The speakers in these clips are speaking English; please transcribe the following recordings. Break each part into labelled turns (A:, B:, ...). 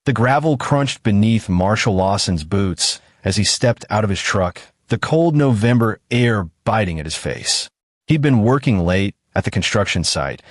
A: The gravel crunched beneath Marshall Lawson's boots as he stepped out of his truck, the cold November air biting at his face. He'd been working late at the construction site,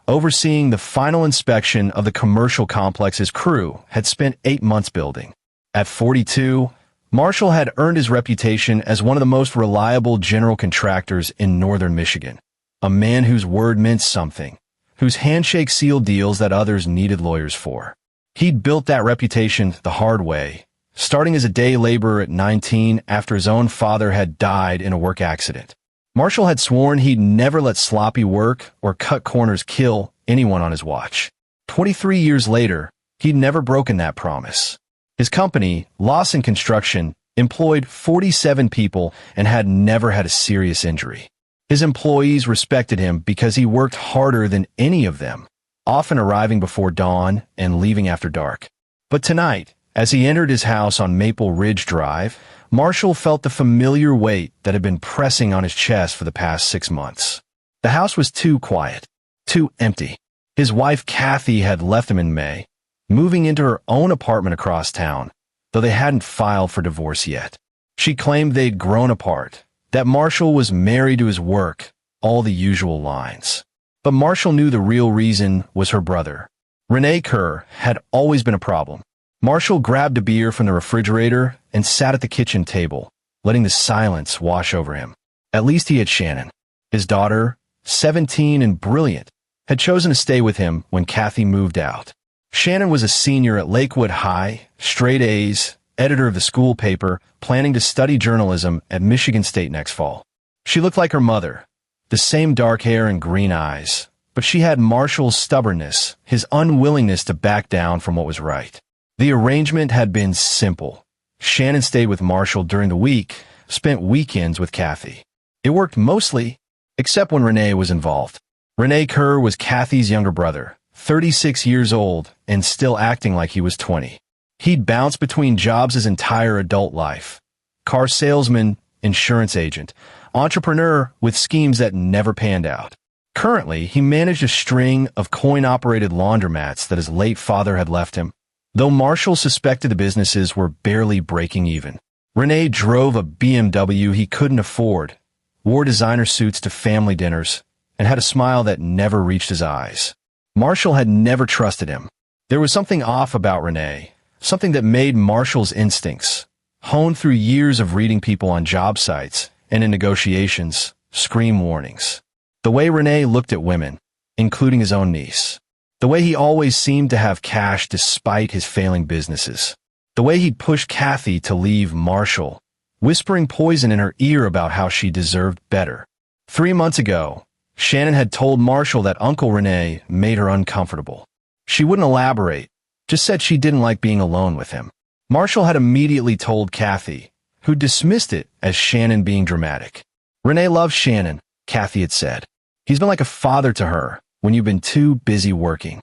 A: overseeing the final inspection of the commercial complex his crew had spent 8 months building. At 42, Marshall had earned his reputation as one of the most reliable general contractors in northern Michigan, a man whose word meant something, whose handshake sealed deals that others needed lawyers for. He'd built that reputation the hard way, starting as a day laborer at 19 after his own father had died in a work accident. Marshall had sworn he'd never let sloppy work or cut corners kill anyone on his watch. 23 years later, he'd never broken that promise. His company, Lawson Construction, employed 47 people and had never had a serious injury. His employees respected him because he worked harder than any of them, often arriving before dawn and leaving after dark. But tonight, as he entered his house on Maple Ridge Drive, Marshall felt the familiar weight that had been pressing on his chest for the past 6 months. The house was too quiet, too empty. His wife Kathy had left him in May, moving into her own apartment across town, though they hadn't filed for divorce yet. She claimed they'd grown apart, that Marshall was married to his work, all the usual lines. But Marshall knew the real reason was her brother. Renee Kerr had always been a problem. Marshall grabbed a beer from the refrigerator and sat at the kitchen table, letting the silence wash over him. At least he had Shannon. His daughter, 17 and brilliant, had chosen to stay with him when Kathy moved out. Shannon was a senior at Lakewood High, straight A's, editor of the school paper, planning to study journalism at Michigan State next fall. She looked like her mother, the same dark hair and green eyes, but she had Marshall's stubbornness, his unwillingness to back down from what was right. The arrangement had been simple. Shannon stayed with Marshall during the week, spent weekends with Kathy. It worked mostly, except when Renee was involved. Renee Kerr was Kathy's younger brother, 36 years old, and still acting like he was 20. He'd bounced between jobs his entire adult life. Car salesman, insurance agent, entrepreneur with schemes that never panned out. Currently, he managed a string of coin-operated laundromats that his late father had left him, though Marshall suspected the businesses were barely breaking even. Renee drove a BMW he couldn't afford, wore designer suits to family dinners, and had a smile that never reached his eyes. Marshall had never trusted him. There was something off about Renee, something that made Marshall's instincts, honed through years of reading people on job sites and in negotiations, scream warnings. The way Renee looked at women, including his own niece. The way he always seemed to have cash despite his failing businesses. The way he'd pushed Kathy to leave Marshall, whispering poison in her ear about how she deserved better. 3 months ago, Shannon had told Marshall that Uncle Renee made her uncomfortable. She wouldn't elaborate, just said she didn't like being alone with him. Marshall had immediately told Kathy, who dismissed it as Shannon being dramatic. Renee loves Shannon, Kathy had said. He's been like a father to her when you've been too busy working.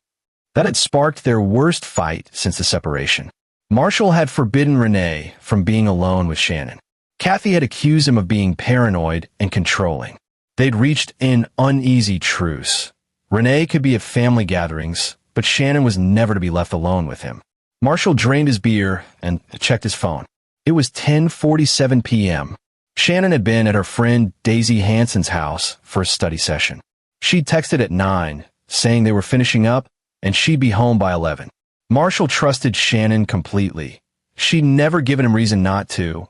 A: That had sparked their worst fight since the separation. Marshall had forbidden Renee from being alone with Shannon. Kathy had accused him of being paranoid and controlling. They'd reached an uneasy truce. Renee could be at family gatherings, but Shannon was never to be left alone with him. Marshall drained his beer and checked his phone. It was 10:47 p.m. Shannon had been at her friend Daisy Hansen's house for a study session. She'd texted at 9, saying they were finishing up, and she'd be home by 11. Marshall trusted Shannon completely. She'd never given him reason not to,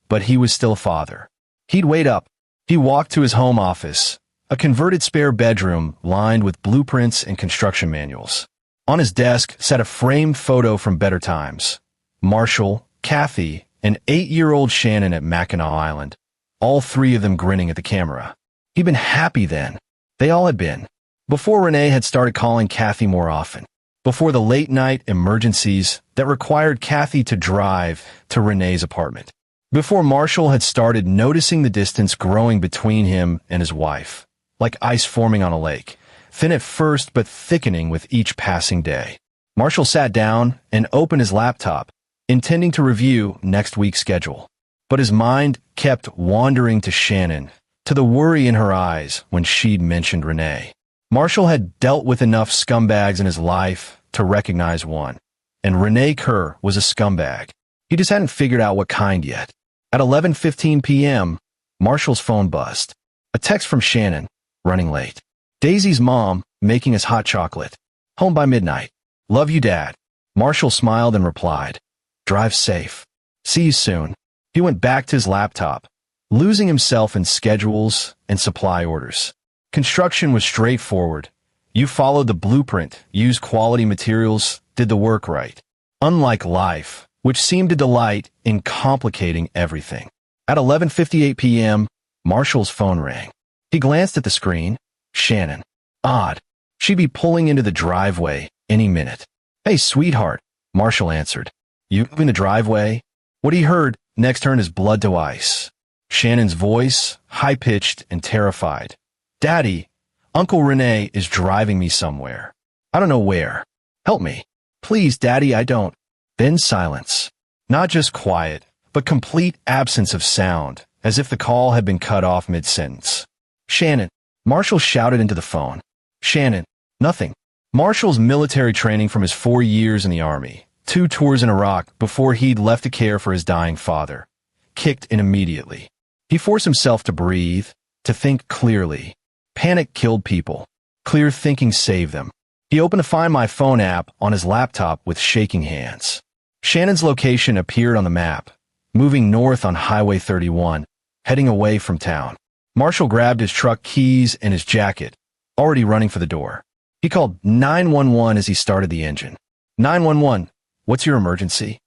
A: but he was still a father. He'd wait up. He walked to his home office, a converted spare bedroom lined with blueprints and construction manuals. On his desk sat a framed photo from Better Times. Marshall, Kathy, and 8-year-old Shannon at Mackinac Island, all three of them grinning at the camera. He'd been happy then. They all had been. Before Renee had started calling Kathy more often. Before the late-night emergencies that required Kathy to drive to Renee's apartment. Before Marshall had started noticing the distance growing between him and his wife, like ice forming on a lake, thin at first but thickening with each passing day. Marshall sat down and opened his laptop, intending to review next week's schedule. But his mind kept wandering to Shannon, to the worry in her eyes when she'd mentioned Renee. Marshall had dealt with enough scumbags in his life to recognize one. and Renee Kerr was a scumbag. He just hadn't figured out what kind yet. At 11:15 p.m., Marshall's phone buzzed. A text from Shannon, running late. Daisy's mom, making us hot chocolate. Home by midnight. Love you, Dad. Marshall smiled and replied, drive safe. See you soon. He went back to his laptop, losing himself in schedules and supply orders. Construction was straightforward. You followed the blueprint, used quality materials, did the work right. Unlike life, which seemed to delight in complicating everything. At 11:58 p.m., Marshall's phone rang. He glanced at the screen. Shannon. Odd. She'd be pulling into the driveway any minute. Hey, sweetheart, Marshall answered. You in the driveway? What he heard next turned his blood to ice. Shannon's voice, high-pitched and terrified. Daddy, Uncle Renee is driving me somewhere. I don't know where. Help me. Please, Daddy, I don't. Then silence. Not just quiet, but complete absence of sound, as if the call had been cut off mid-sentence. Shannon. Marshall shouted into the phone. Shannon. Nothing. Marshall's military training from his 4 years in the Army, 2 tours in Iraq before he'd left to care for his dying father, kicked in immediately. He forced himself to breathe, to think clearly. Panic killed people. Clear thinking saved them. He opened the Find My Phone app on his laptop with shaking hands. Shannon's location appeared on the map, moving north on Highway 31, heading away from town. Marshall grabbed his truck keys and his jacket, already running for the door. He called 911 as he started the engine. 911, what's your emergency?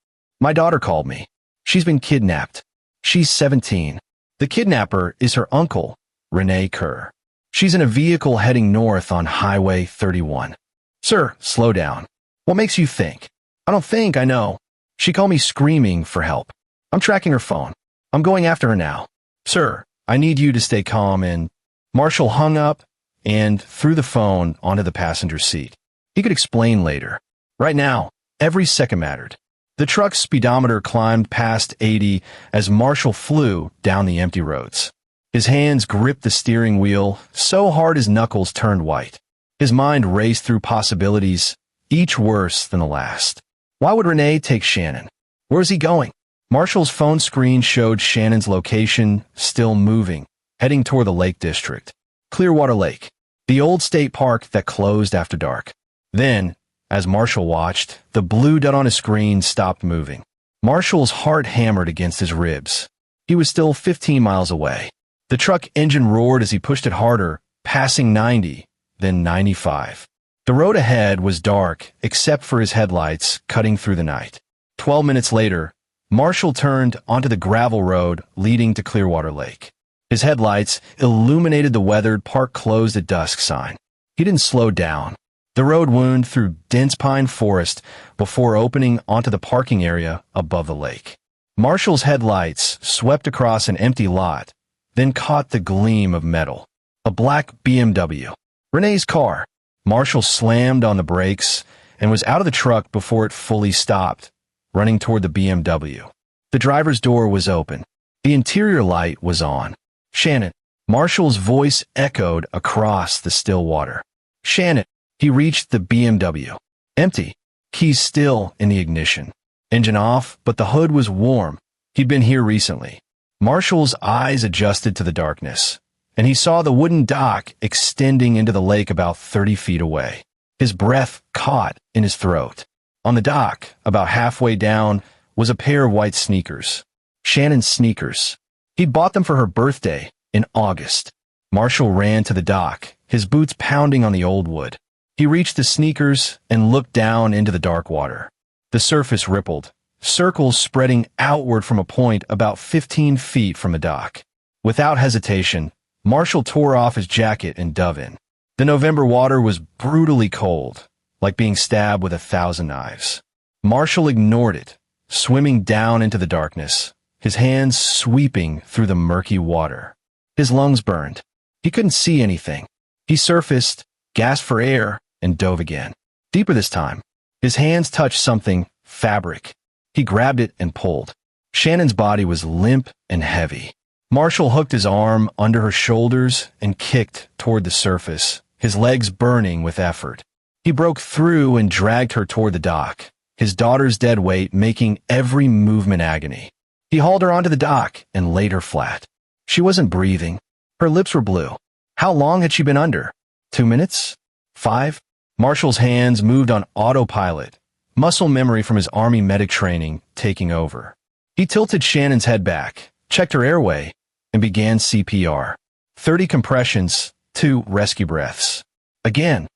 A: My daughter called me. She's been kidnapped. She's 17. The kidnapper is her uncle, Renee Kerr. She's in a vehicle heading north on Highway 31. Sir, slow down. What makes you think? I don't think, I know. She called me screaming for help. I'm tracking her phone. I'm going after her now. Sir, I need you to stay calm and... Marshall hung up and threw the phone onto the passenger seat. He could explain later. Right now, every second mattered. The truck's speedometer climbed past 80 as Marshall flew down the empty roads. His hands gripped the steering wheel so hard his knuckles turned white. His mind raced through possibilities, each worse than the last. Why would Renee take Shannon? Where is he going? Marshall's phone screen showed Shannon's location, still moving, heading toward the Lake District. Clearwater Lake, the old state park that closed after dark. Then, as Marshall watched, the blue dot on his screen stopped moving. Marshall's heart hammered against his ribs. He was still 15 miles away. The truck engine roared as he pushed it harder, passing 90, then 95. The road ahead was dark, except for his headlights cutting through the night. 12 minutes later, Marshall turned onto the gravel road leading to Clearwater Lake. His headlights illuminated the weathered "Park Closed at Dusk" sign. He didn't slow down. The road wound through dense pine forest before opening onto the parking area above the lake. Marshall's headlights swept across an empty lot, then caught the gleam of metal. A black BMW. Renee's car. Marshall slammed on the brakes and was out of the truck before it fully stopped, running toward the BMW. The driver's door was open. The interior light was on. Shannon. Marshall's voice echoed across the still water. Shannon. He reached the BMW. Empty. Keys still in the ignition. Engine off, but the hood was warm. He'd been here recently. Marshall's eyes adjusted to the darkness, and he saw the wooden dock extending into the lake about 30 feet away. His breath caught in his throat. On the dock, about halfway down, was a pair of white sneakers. Shannon's sneakers. He'd bought them for her birthday in August. Marshall ran to the dock, his boots pounding on the old wood. He reached the sneakers and looked down into the dark water. The surface rippled, circles spreading outward from a point about 15 feet from the dock. Without hesitation, Marshall tore off his jacket and dove in. The November water was brutally cold, like being stabbed with 1,000 knives. Marshall ignored it, swimming down into the darkness, his hands sweeping through the murky water. His lungs burned. He couldn't see anything. He surfaced, gasped for air, and dove again. Deeper this time. His hands touched something, fabric. He grabbed it and pulled. Shannon's body was limp and heavy. Marshall hooked his arm under her shoulders and kicked toward the surface, his legs burning with effort. He broke through and dragged her toward the dock, his daughter's dead weight making every movement agony. He hauled her onto the dock and laid her flat. She wasn't breathing. Her lips were blue. How long had she been under? 2 minutes? 5? Marshall's hands moved on autopilot, muscle memory from his Army medic training taking over. He tilted Shannon's head back, checked her airway, and began CPR. 30 compressions, 2 rescue breaths. Again.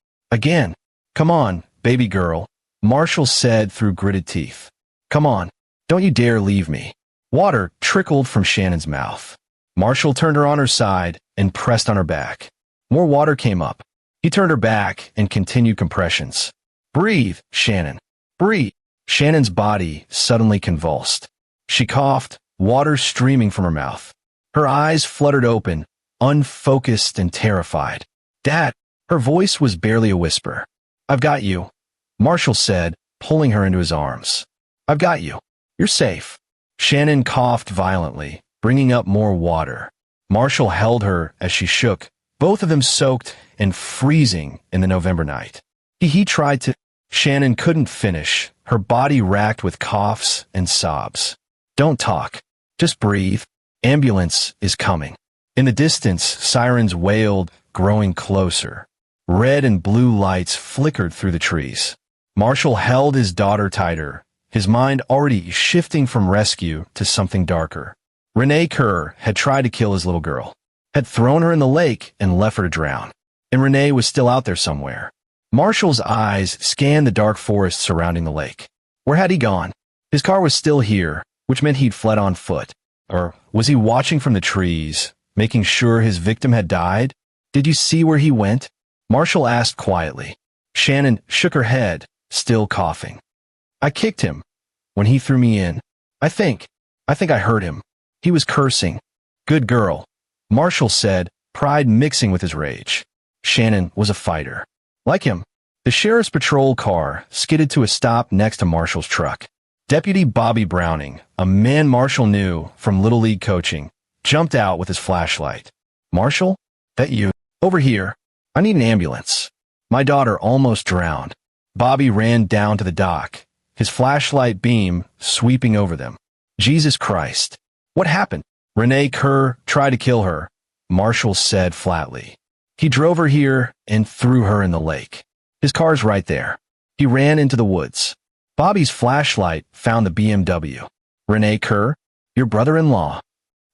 A: Come on, baby girl, Marshall said through gritted teeth. Come on, don't you dare leave me. Water trickled from Shannon's mouth. Marshall turned her on her side and pressed on her back. More water came up. He turned her back and continued compressions. Breathe, Shannon. Breathe. Shannon's body suddenly convulsed. She coughed, water streaming from her mouth. Her eyes fluttered open, unfocused and terrified. Dad! Her voice was barely a whisper. I've got you, Marshall said, pulling her into his arms. I've got you. You're safe. Shannon coughed violently, bringing up more water. Marshall held her as she shook, both of them soaked and freezing in the November night. He tried to... Shannon couldn't finish, her body racked with coughs and sobs. Don't talk. Just breathe. Ambulance is coming. In the distance, sirens wailed, growing closer. Red and blue lights flickered through the trees. Marshall held his daughter tighter, his mind already shifting from rescue to something darker. Renee Kerr had tried to kill his little girl, had thrown her in the lake and left her to drown. And Renee was still out there somewhere. Marshall's eyes scanned the dark forest surrounding the lake. Where had he gone? His car was still here, which meant he'd fled on foot. Or was he watching from the trees, making sure his victim had died? Did you see where he went? Marshall asked quietly. Shannon shook her head, still coughing. I kicked him when he threw me in. I think I hurt him. He was cursing. Good girl, Marshall said, pride mixing with his rage. Shannon was a fighter. Like him. The sheriff's patrol car skidded to a stop next to Marshall's truck. Deputy Bobby Browning, a man Marshall knew from Little League coaching, jumped out with his flashlight. Marshall? That you? Over here. I need an ambulance. My daughter almost drowned. Bobby ran down to the dock, his flashlight beam sweeping over them. Jesus Christ. What happened? Renee Kerr tried to kill her, Marshall said flatly. He drove her here and threw her in the lake. His car's right there. He ran into the woods. Bobby's flashlight found the BMW. Renee Kerr, your brother-in-law.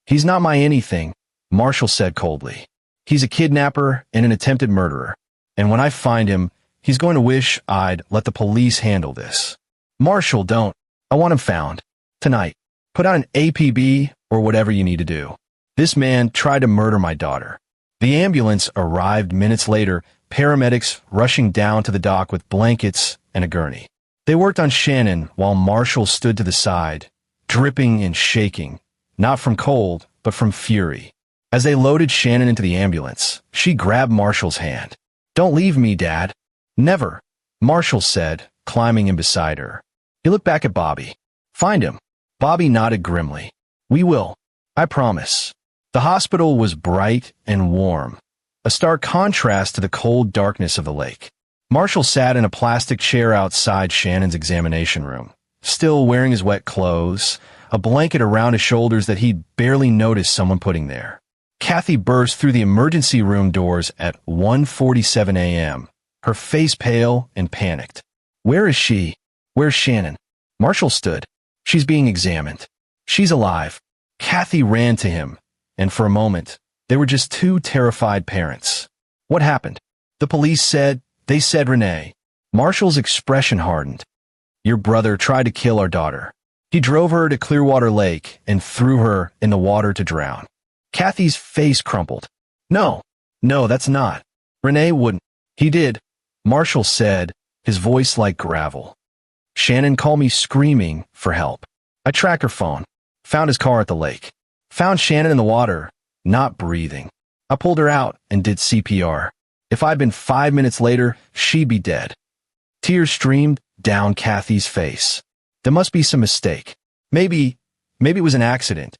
A: He's not my anything, Marshall said coldly. He's a kidnapper and an attempted murderer. And when I find him, he's going to wish I'd let the police handle this. Marshall, don't. I want him found. Tonight. Put out an APB or whatever you need to do. This man tried to murder my daughter. The ambulance arrived minutes later, paramedics rushing down to the dock with blankets and a gurney. They worked on Shannon while Marshall stood to the side, dripping and shaking, not from cold, but from fury. As they loaded Shannon into the ambulance, she grabbed Marshall's hand. Don't leave me, Dad. Never, Marshall said, climbing in beside her. He looked back at Bobby. Find him. Bobby nodded grimly. We will. I promise. The hospital was bright and warm, a stark contrast to the cold darkness of the lake. Marshall sat in a plastic chair outside Shannon's examination room, still wearing his wet clothes, a blanket around his shoulders that he'd barely noticed someone putting there. Kathy burst through the emergency room doors at 1:47 a.m., her face pale and panicked. Where is she? Where's Shannon? Marshall stood. She's being examined. She's alive. Kathy ran to him, and for a moment, they were just two terrified parents. What happened? The police said, they said Renee. Marshall's expression hardened. Your brother tried to kill our daughter. He drove her to Clearwater Lake and threw her in the water to drown. Kathy's face crumpled. No, that's not. Renee wouldn't. He did, Marshall said, his voice like gravel. Shannon called me screaming for help. I tracked her phone, found his car at the lake, found Shannon in the water, not breathing. I pulled her out and did CPR. If I'd been 5 minutes later, she'd be dead. Tears streamed down Kathy's face. There must be some mistake. Maybe it was an accident.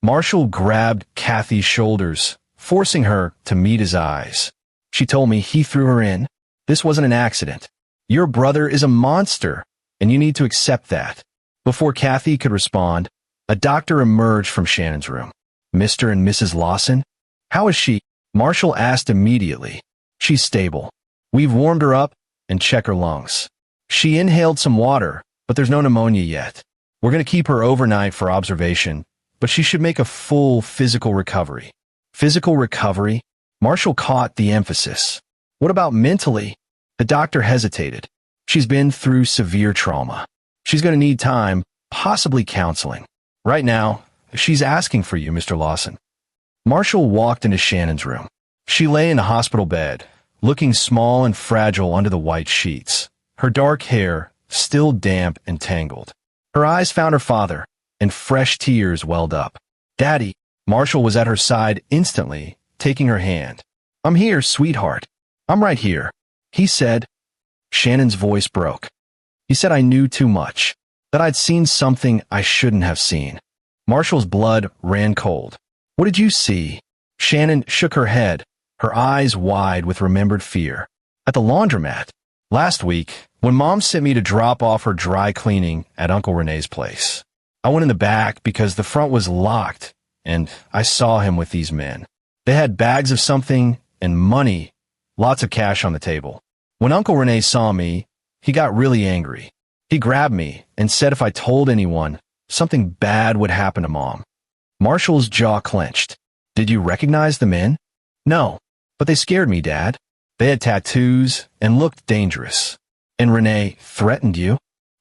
A: Marshall grabbed Kathy's shoulders, forcing her to meet his eyes. She told me he threw her in. This wasn't an accident. Your brother is a monster, and you need to accept that. Before Kathy could respond, a doctor emerged from Shannon's room. Mr. and Mrs. Lawson? How is she? Marshall asked immediately. She's stable. We've warmed her up and checked her lungs. She inhaled some water, but there's no pneumonia yet. We're going to keep her overnight for observation, but she should make a full physical recovery. Physical recovery? Marshall caught the emphasis. What about mentally? The doctor hesitated. She's been through severe trauma. She's going to need time, possibly counseling. Right now, she's asking for you, Mr. Lawson. Marshall walked into Shannon's room. She lay in a hospital bed, looking small and fragile under the white sheets, her dark hair still damp and tangled. Her eyes found her father, and fresh tears welled up. Daddy, Marshall was at her side instantly, taking her hand. I'm here, sweetheart. I'm right here, he said. Shannon's voice broke. He said I knew too much, that I'd seen something I shouldn't have seen. Marshall's blood ran cold. What did you see? Shannon shook her head, her eyes wide with remembered fear. At the laundromat. Last week, when Mom sent me to drop off her dry cleaning at Uncle Renee's place. I went in the back because the front was locked, and I saw him with these men. They had bags of something and money, lots of cash on the table. When Uncle Renee saw me, he got really angry. He grabbed me and said if I told anyone, something bad would happen to Mom. Marshall's jaw clenched. Did you recognize the men? No, but they scared me, Dad. They had tattoos and looked dangerous. And Renee threatened you?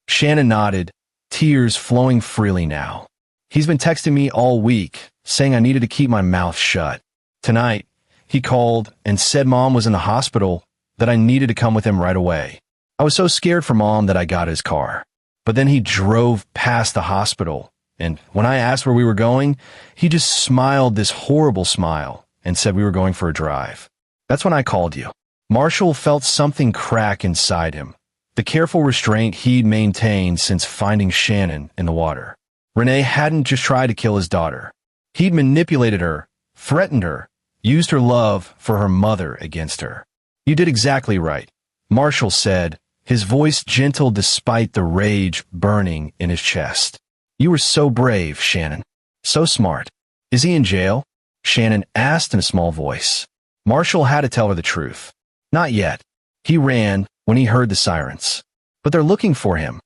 A: Shannon nodded, tears flowing freely now. He's been texting me all week, saying I needed to keep my mouth shut. Tonight, he called and said Mom was in the hospital, that I needed to come with him right away. I was so scared for Mom that I got his car. But then he drove past the hospital, and when I asked where we were going, he just smiled this horrible smile and said we were going for a drive. That's when I called you. Marshall felt something crack inside him, the careful restraint he'd maintained since finding Shannon in the water. Renee hadn't just tried to kill his daughter. He'd manipulated her, threatened her, used her love for her mother against her. You did exactly right, Marshall said, his voice gentle despite the rage burning in his chest. You were so brave, Shannon. So smart. Is he in jail? Shannon asked in a small voice. Marshall had to tell her the truth. Not yet. He ran when he heard the sirens. But they're looking for him.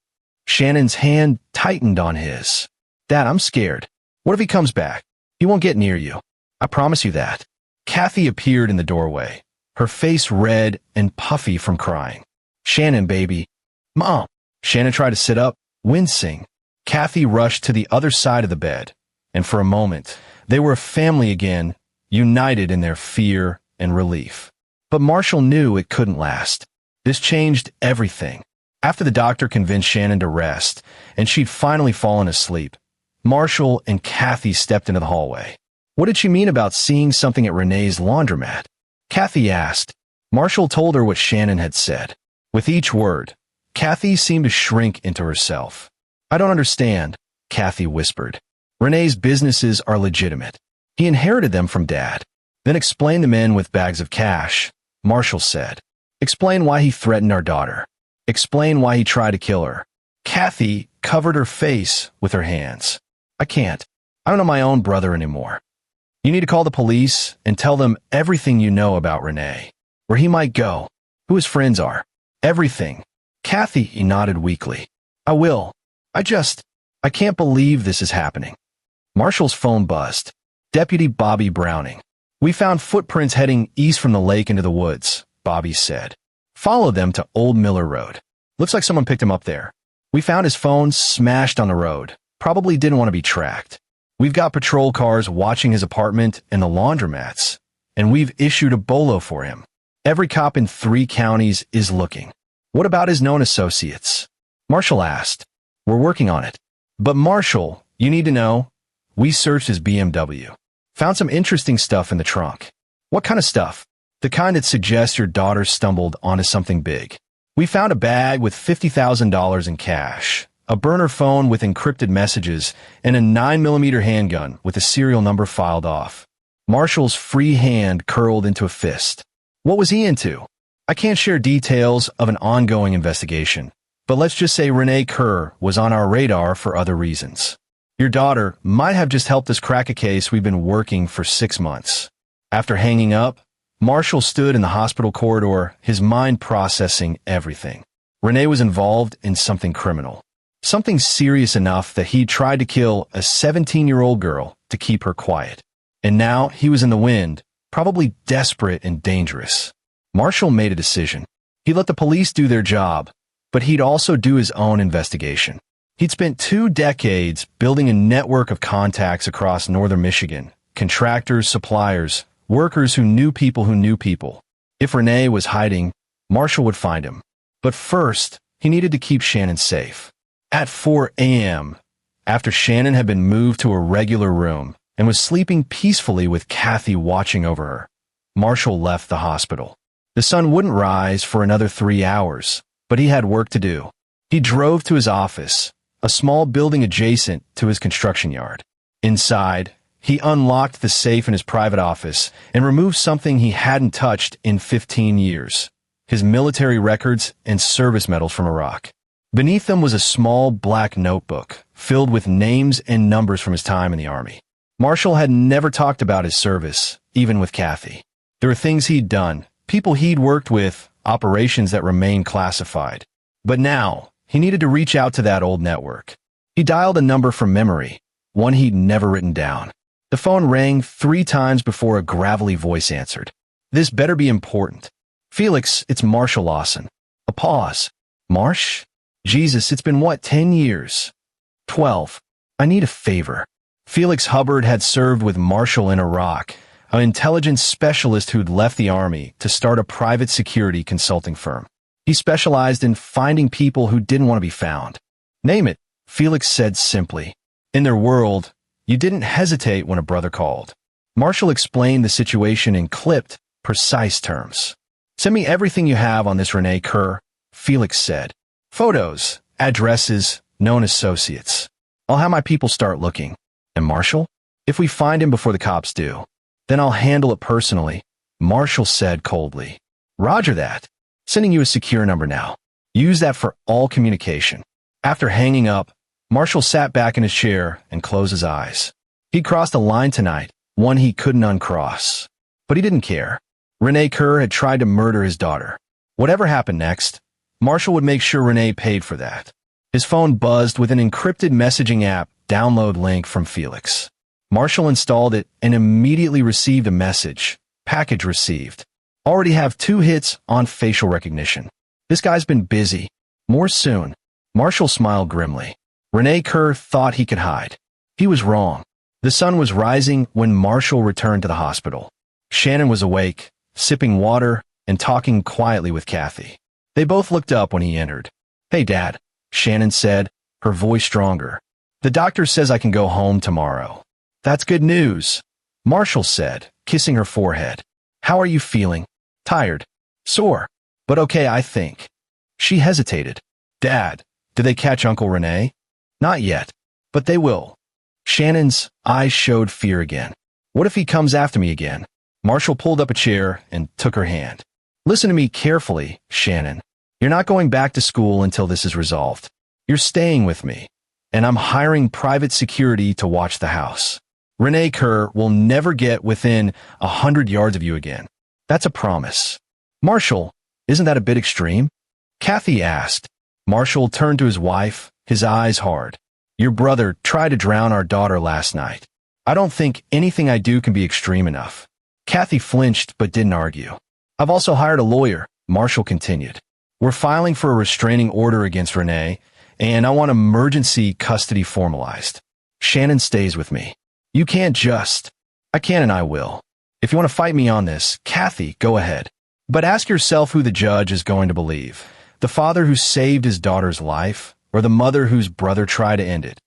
A: Shannon's hand tightened on his. Dad, I'm scared. What if he comes back? He won't get near you. I promise you that. Kathy appeared in the doorway, her face red and puffy from crying. Shannon, baby. Mom. Shannon tried to sit up, wincing. Kathy rushed to the other side of the bed, and for a moment, they were a family again, united in their fear and relief. But Marshall knew it couldn't last. This changed everything. After the doctor convinced Shannon to rest, and she'd finally fallen asleep, Marshall and Kathy stepped into the hallway. What did she mean about seeing something at Renee's laundromat? Kathy asked. Marshall told her what Shannon had said. With each word, Kathy seemed to shrink into herself. I don't understand, Kathy whispered. Renee's businesses are legitimate. He inherited them from Dad. Then explain the men with bags of cash, Marshall said. Explain why he threatened our daughter. Explain why he tried to kill her. Kathy covered her face with her hands. I can't. I don't know my own brother anymore. You need to call the police and tell them everything you know about Renee, where he might go, who his friends are, everything. Kathy nodded weakly. I will. I can't believe this is happening. Marshall's phone buzzed. Deputy Bobby Browning. We found footprints heading east from the lake into the woods, Bobby said. Follow them to Old Miller Road. Looks like someone picked him up there. We found his phone smashed on the road. Probably didn't want to be tracked. We've got patrol cars watching his apartment and the laundromats, and we've issued a bolo for him. Every cop in 3 counties is looking. What about his known associates? Marshall asked. We're working on it. But Marshall, you need to know, we searched his BMW. Found some interesting stuff in the trunk. What kind of stuff? The kind that suggests your daughter stumbled onto something big. We found a bag with $50,000 in cash, a burner phone with encrypted messages, and a 9mm handgun with a serial number filed off. Marshall's free hand curled into a fist. What was he into? I can't share details of an ongoing investigation, But let's just say Renee Kerr was on our radar for other reasons. Your daughter might have just helped us crack a case we've been working for 6 months. After hanging up, Marshall stood in the hospital corridor, his mind processing everything. Renee was involved in something criminal. Something serious enough that he tried to kill a 17-year-old girl to keep her quiet. And now he was in the wind, probably desperate and dangerous. Marshall made a decision. He let the police do their job, but he'd also do his own investigation. He'd spent 2 decades building a network of contacts across northern Michigan, contractors, suppliers, workers who knew people who knew people. If Renee was hiding, Marshall would find him. But first, he needed to keep Shannon safe. At 4 a.m., after Shannon had been moved to a regular room and was sleeping peacefully with Kathy watching over her, Marshall left the hospital. The sun wouldn't rise for another 3 hours, but he had work to do. He drove to his office, a small building adjacent to his construction yard. Inside, he unlocked the safe in his private office and removed something he hadn't touched in 15 years, his military records and service medals from Iraq. Beneath them was a small black notebook filled with names and numbers from his time in the Army. Marshall had never talked about his service, even with Kathy. There were things he'd done, people he'd worked with, operations that remained classified. But now, he needed to reach out to that old network. He dialed a number from memory, one he'd never written down. The phone rang 3 times before a gravelly voice answered. This better be important. Felix, it's Marshall Lawson. A pause. Marsh? Jesus, it's been what, 10 years? 12. I need a favor. Felix Hubbard had served with Marshall in Iraq, an intelligence specialist who'd left the Army to start a private security consulting firm. He specialized in finding people who didn't want to be found. Name it, Felix said simply. In their world, you didn't hesitate when a brother called. Marshall explained the situation in clipped, precise terms. Send me everything you have on this Renee Kerr, Felix said. Photos, addresses, known associates. I'll have my people start looking. And Marshall? If we find him before the cops do, then I'll handle it personally, Marshall said coldly. Roger that. Sending you a secure number now. Use that for all communication. After hanging up, Marshall sat back in his chair and closed his eyes. He'd crossed a line tonight, one he couldn't uncross. But he didn't care. Renee Kerr had tried to murder his daughter. Whatever happened next, Marshall would make sure Renee paid for that. His phone buzzed with an encrypted messaging app download link from Felix. Marshall installed it and immediately received a message. Package received. Already have 2 hits on facial recognition. This guy's been busy. More soon. Marshall smiled grimly. Renee Kerr thought he could hide. He was wrong. The sun was rising when Marshall returned to the hospital. Shannon was awake, sipping water and talking quietly with Kathy. They both looked up when he entered. Hey, Dad, Shannon said, her voice stronger. The doctor says I can go home tomorrow. That's good news, Marshall said, kissing her forehead. How are you feeling? Tired. Sore. But okay, I think. She hesitated. Dad, did they catch Uncle Renee? Not yet. But they will. Shannon's eyes showed fear again. What if he comes after me again? Marshall pulled up a chair and took her hand. Listen to me carefully, Shannon. You're not going back to school until this is resolved. You're staying with me. And I'm hiring private security to watch the house. Renee Kerr will never get within 100 yards of you again. That's a promise. Marshall, isn't that a bit extreme? Kathy asked. Marshall turned to his wife, his eyes hard. Your brother tried to drown our daughter last night. I don't think anything I do can be extreme enough. Kathy flinched but didn't argue. I've also hired a lawyer, Marshall continued. We're filing for a restraining order against Renee, and I want emergency custody formalized. Shannon stays with me. You can't just. I can and I will. If you want to fight me on this, Kathy, go ahead. But ask yourself who the judge is going to believe. The father who saved his daughter's life, or the mother whose brother tried to end it.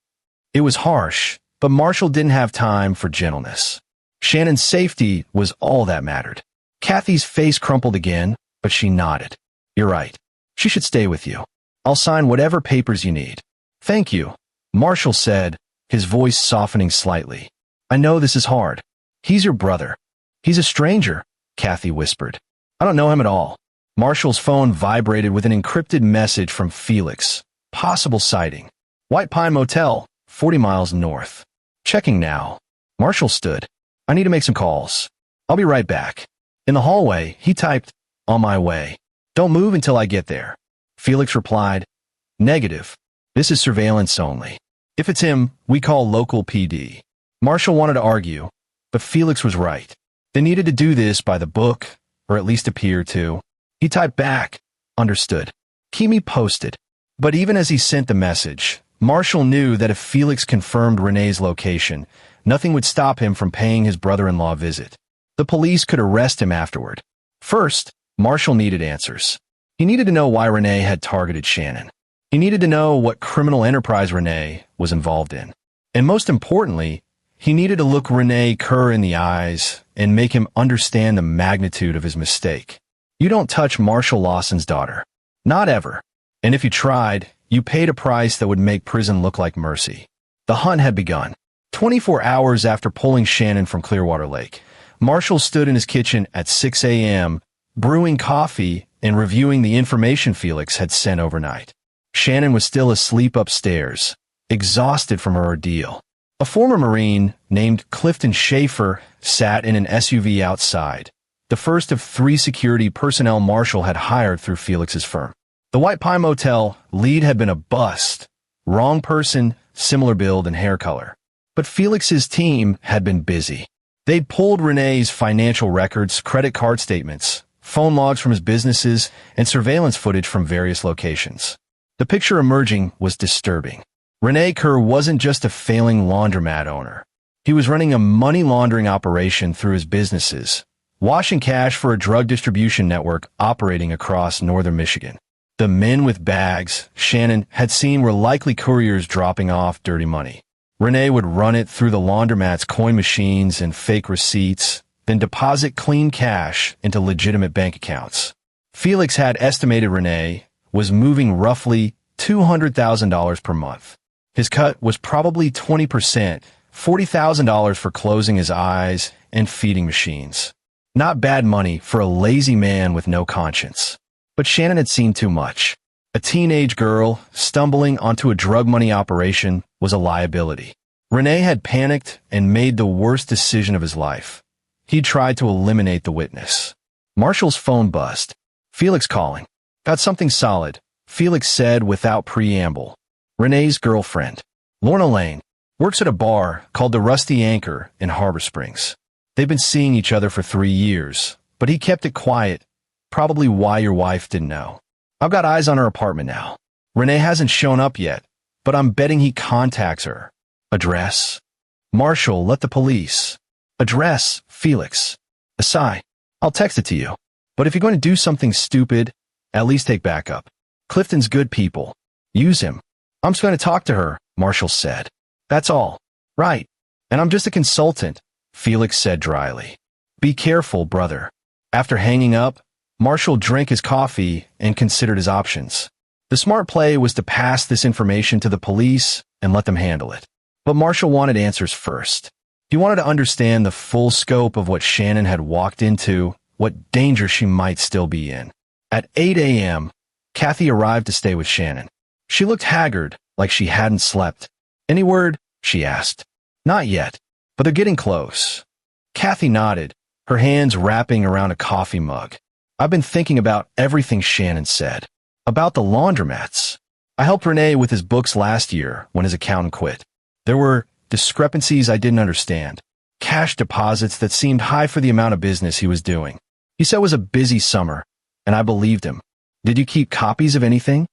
A: It was harsh, but Marshall didn't have time for gentleness. Shannon's safety was all that mattered. Kathy's face crumpled again, but she nodded. You're right. She should stay with you. I'll sign whatever papers you need. Thank you, Marshall said, his voice softening slightly. I know this is hard. He's your brother. He's a stranger, Kathy whispered. I don't know him at all. Marshall's phone vibrated with an encrypted message from Felix. Possible sighting. White Pine Motel, 40 miles north. Checking now. Marshall stood. I need to make some calls. I'll be right back. In the hallway, he typed, on my way. Don't move until I get there. Felix replied, negative. This is surveillance only. If it's him, we call local PD. Marshall wanted to argue, but Felix was right. They needed to do this by the book, or at least appear to. He typed back, understood. Keep me posted. But even as he sent the message, Marshall knew that if Felix confirmed Renee's location, nothing would stop him from paying his brother-in-law a visit. The police could arrest him afterward. First, Marshall needed answers. He needed to know why Renee had targeted Shannon. He needed to know what criminal enterprise Renee was involved in. And most importantly, he needed to look Renee Kerr in the eyes and make him understand the magnitude of his mistake. You don't touch Marshall Lawson's daughter. Not ever. And if you tried, you paid a price that would make prison look like mercy. The hunt had begun. 24 hours after pulling Shannon from Clearwater Lake, Marshall stood in his kitchen at 6 a.m., brewing coffee and reviewing the information Felix had sent overnight. Shannon was still asleep upstairs, exhausted from her ordeal. A former Marine named Clifton Schaefer sat in an SUV outside, the first of 3 security personnel Marshall had hired through Felix's firm. The White Pine Motel lead had been a bust. Wrong person, similar build and hair color. But Felix's team had been busy. They'd pulled Renee's financial records, credit card statements, phone logs from his businesses, and surveillance footage from various locations. The picture emerging was disturbing. Renee Kerr wasn't just a failing laundromat owner. He was running a money laundering operation through his businesses, washing cash for a drug distribution network operating across northern Michigan. The men with bags Shannon had seen were likely couriers dropping off dirty money. Renee would run it through the laundromat's coin machines and fake receipts, then deposit clean cash into legitimate bank accounts. Felix had estimated Renee was moving roughly $200,000 per month. His cut was probably 20%, $40,000 for closing his eyes and feeding machines. Not bad money for a lazy man with no conscience. But Shannon had seen too much. A teenage girl stumbling onto a drug money operation was a liability. Renee had panicked and made the worst decision of his life. He tried to eliminate the witness. Marshall's phone buzzed. Felix calling. Got something solid, Felix said without preamble. Renee's girlfriend, Lorna Lane, works at a bar called the Rusty Anchor in Harbor Springs. They've been seeing each other for 3 years, but he kept it quiet, probably why your wife didn't know. I've got eyes on her apartment now. Renee hasn't shown up yet, but I'm betting he contacts her. Address? Marshall, let the police. Address, Felix. A sigh. I'll text it to you. But if you're going to do something stupid, at least take backup. Clifton's good people. Use him. I'm just going to talk to her, Marshall said. That's all. Right. And I'm just a consultant, Felix said dryly. Be careful, brother. After hanging up, Marshall drank his coffee and considered his options. The smart play was to pass this information to the police and let them handle it. But Marshall wanted answers first. He wanted to understand the full scope of what Shannon had walked into, what danger she might still be in. At 8 a.m., Kathy arrived to stay with Shannon. She looked haggard, like she hadn't slept. Any word? She asked. Not yet, but they're getting close. Kathy nodded, her hands wrapping around a coffee mug. I've been thinking about everything Shannon said. About the laundromats. I helped Renee with his books last year when his accountant quit. There were discrepancies I didn't understand. Cash deposits that seemed high for the amount of business he was doing. He said it was a busy summer, and I believed him. Did you keep copies of anything?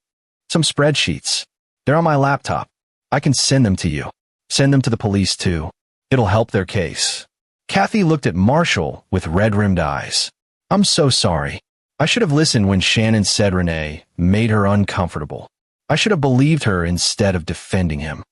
A: Some spreadsheets. They're on my laptop. I can send them to you. Send them to the police, too. It'll help their case. Kathy looked at Marshall with red-rimmed eyes. I'm so sorry. I should have listened when Shannon said Renee made her uncomfortable. I should have believed her instead of defending him.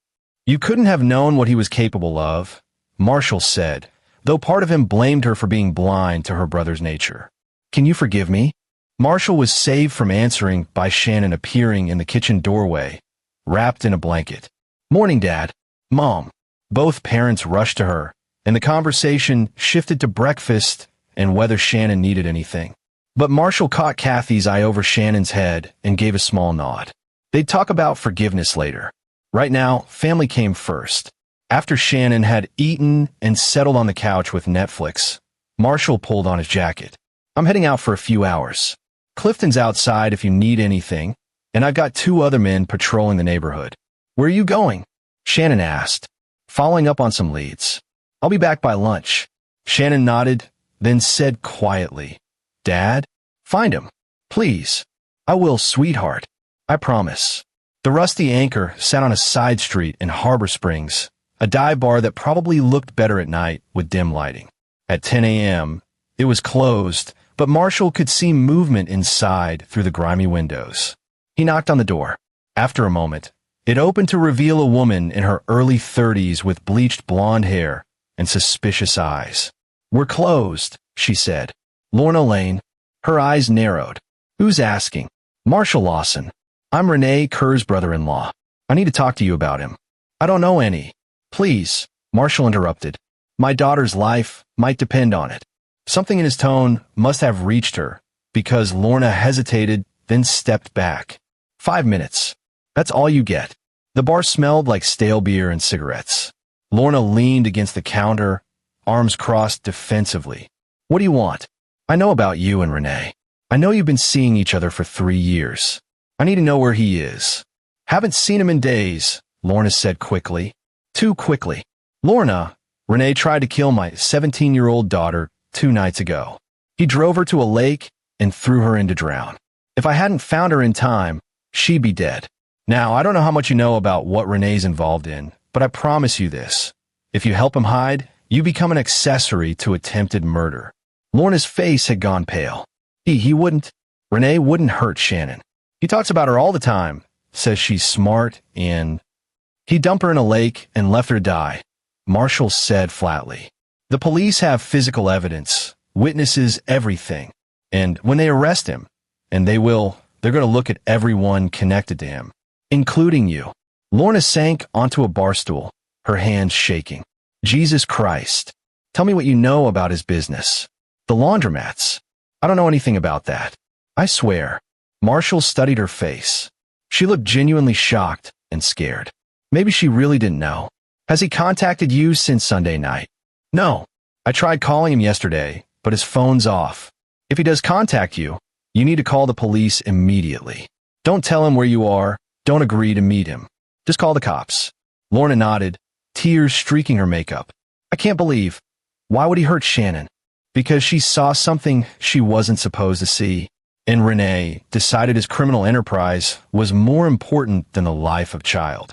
A: You couldn't have known what he was capable of, Marshall said, though part of him blamed her for being blind to her brother's nature. Can you forgive me? Marshall was saved from answering by Shannon appearing in the kitchen doorway, wrapped in a blanket. Morning, Dad. Mom. Both parents rushed to her, and the conversation shifted to breakfast and whether Shannon needed anything. But Marshall caught Kathy's eye over Shannon's head and gave a small nod. They'd talk about forgiveness later. Right now, family came first. After Shannon had eaten and settled on the couch with Netflix, Marshall pulled on his jacket. I'm heading out for a few hours. Clifton's outside if you need anything, and I've got 2 other men patrolling the neighborhood. Where are you going? Shannon asked, following up on some leads. I'll be back by lunch. Shannon nodded, then said quietly, Dad, find him. Please. I will, sweetheart. I promise. The Rusty Anchor sat on a side street in Harbor Springs, a dive bar that probably looked better at night with dim lighting. At 10 a.m., it was closed, but Marshall could see movement inside through the grimy windows. He knocked on the door. After a moment, it opened to reveal a woman in her early 30s with bleached blonde hair and suspicious eyes. We're closed, she said. Lorna Lane. Her eyes narrowed. Who's asking? Marshall Lawson. I'm Renee Kerr's brother-in-law. I need to talk to you about him. I don't know any. Please, Marshall interrupted. My daughter's life might depend on it. Something in his tone must have reached her, because Lorna hesitated, then stepped back. 5 minutes. That's all you get. The bar smelled like stale beer and cigarettes. Lorna leaned against the counter, arms crossed defensively. What do you want? I know about you and Renee. I know you've been seeing each other for 3 years. I need to know where he is. Haven't seen him in days, Lorna said quickly. Too quickly. Lorna, Renee tried to kill my 17-year-old daughter 2 nights ago. He drove her to a lake and threw her in to drown. If I hadn't found her in time, she'd be dead. Now, I don't know how much you know about what Renee's involved in, but I promise you this. If you help him hide, you become an accessory to attempted murder. Lorna's face had gone pale. He wouldn't. Renee wouldn't hurt Shannon. He talks about her all the time, says she's smart and... He dumped her in a lake and left her die, Marshall said flatly. The police have physical evidence, witnesses, everything. And when they arrest him, and they will, they're going to look at everyone connected to him, including you. Lorna sank onto a bar stool, her hands shaking. Jesus Christ. Tell me what you know about his business. The laundromats. I don't know anything about that. I swear. Marshall studied her face. She looked genuinely shocked and scared. Maybe she really didn't know. Has he contacted you since Sunday night? No. I tried calling him yesterday, but his phone's off. If he does contact you, you need to call the police immediately. Don't tell him where you are. Don't agree to meet him. Just call the cops. Lorna nodded, tears streaking her makeup. I can't believe. Why would he hurt Shannon? Because she saw something she wasn't supposed to see. And Renee decided his criminal enterprise was more important than the life of child.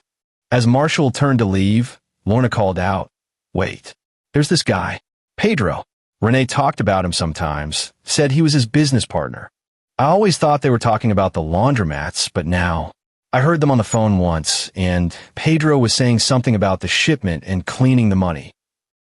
A: As Marshall turned to leave, Lorna called out, Wait, there's this guy, Pedro. Renee talked about him sometimes, said he was his business partner. I always thought they were talking about the laundromats, but now I heard them on the phone once, and Pedro was saying something about the shipment and cleaning the money.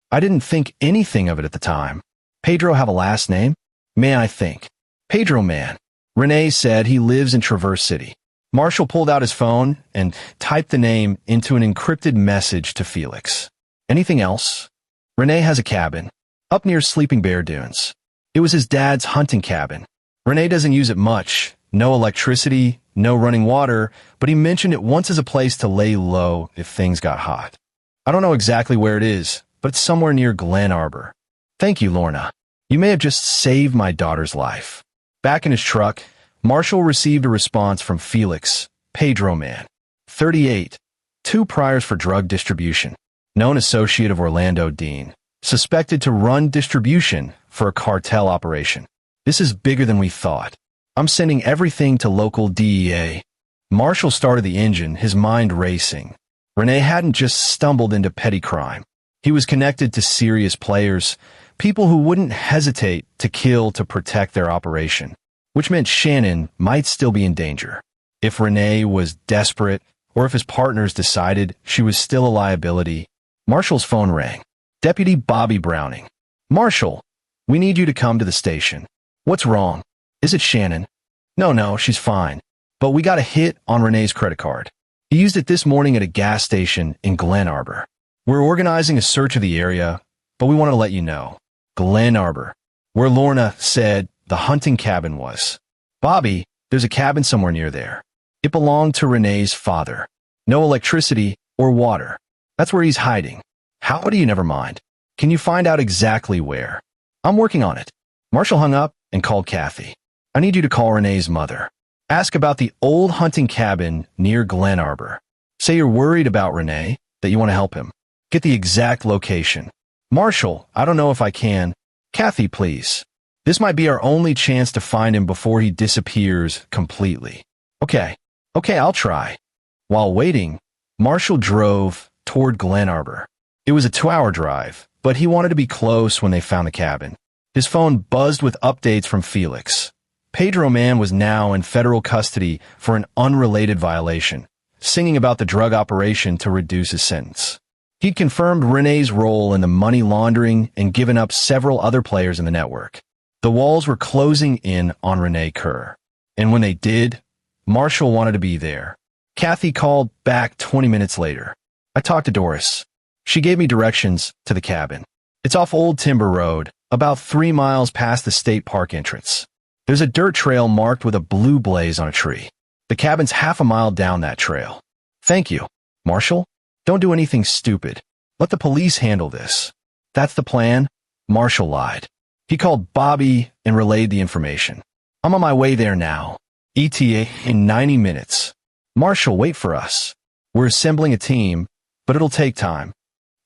A: I didn't think anything of it at the time. Pedro have a last name? May I think? Pedro Man. Renee said he lives in Traverse City. Marshall pulled out his phone and typed the name into an encrypted message to Felix. Anything else? Renee has a cabin up near Sleeping Bear Dunes. It was his dad's hunting cabin. Renee doesn't use it much. No electricity, no running water, but he mentioned it once as a place to lay low if things got hot. I don't know exactly where it is, but it's somewhere near Glen Arbor. Thank you, Lorna. You may have just saved my daughter's life. Back in his truck, Marshall received a response from Felix, Pedro Man, 38, 2 priors for drug distribution, known associate of Orlando Dean, suspected to run distribution for a cartel operation. This is bigger than we thought. I'm sending everything to local DEA. Marshall started the engine, his mind racing. Renee hadn't just stumbled into petty crime. He was connected to serious players, people who wouldn't hesitate to kill to protect their operation, which meant Shannon might still be in danger. If Renee was desperate, or if his partners decided she was still a liability, Marshall's phone rang. Deputy Bobby Browning. Marshall, we need you to come to the station. What's wrong? Is it Shannon? No, she's fine. But we got a hit on Renee's credit card. He used it this morning at a gas station in Glen Arbor. We're organizing a search of the area, but we want to let you know. Glen Arbor, where Lorna said the hunting cabin was. Bobby, there's a cabin somewhere near there. It belonged to Renee's father. No electricity or water. That's where he's hiding. How do you never mind? Can you find out exactly where? I'm working on it. Marshall hung up and called Kathy. I need you to call Renee's mother. Ask about the old hunting cabin near Glen Arbor. Say you're worried about Renee, that you want to help him. Get the exact location. Marshall, I don't know if I can. Kathy, please. This might be our only chance to find him before he disappears completely. Okay, I'll try. While waiting, Marshall drove toward Glen Arbor. It was a 2-hour drive, but he wanted to be close when they found the cabin. His phone buzzed with updates from Felix. Pedro Man was now in federal custody for an unrelated violation, singing about the drug operation to reduce his sentence. He'd confirmed Renee's role in the money laundering and given up several other players in the network. The walls were closing in on Renee Kerr. And when they did, Marshall wanted to be there. Kathy called back 20 minutes later. I talked to Doris. She gave me directions to the cabin. It's off Old Timber Road, about 3 miles past the state park entrance. There's a dirt trail marked with a blue blaze on a tree. The cabin's half a mile down that trail. Thank you, Marshall. Don't do anything stupid. Let the police handle this. That's the plan? Marshall lied. He called Bobby and relayed the information. I'm on my way there now. ETA in 90 minutes. Marshall, wait for us. We're assembling a team, but it'll take time.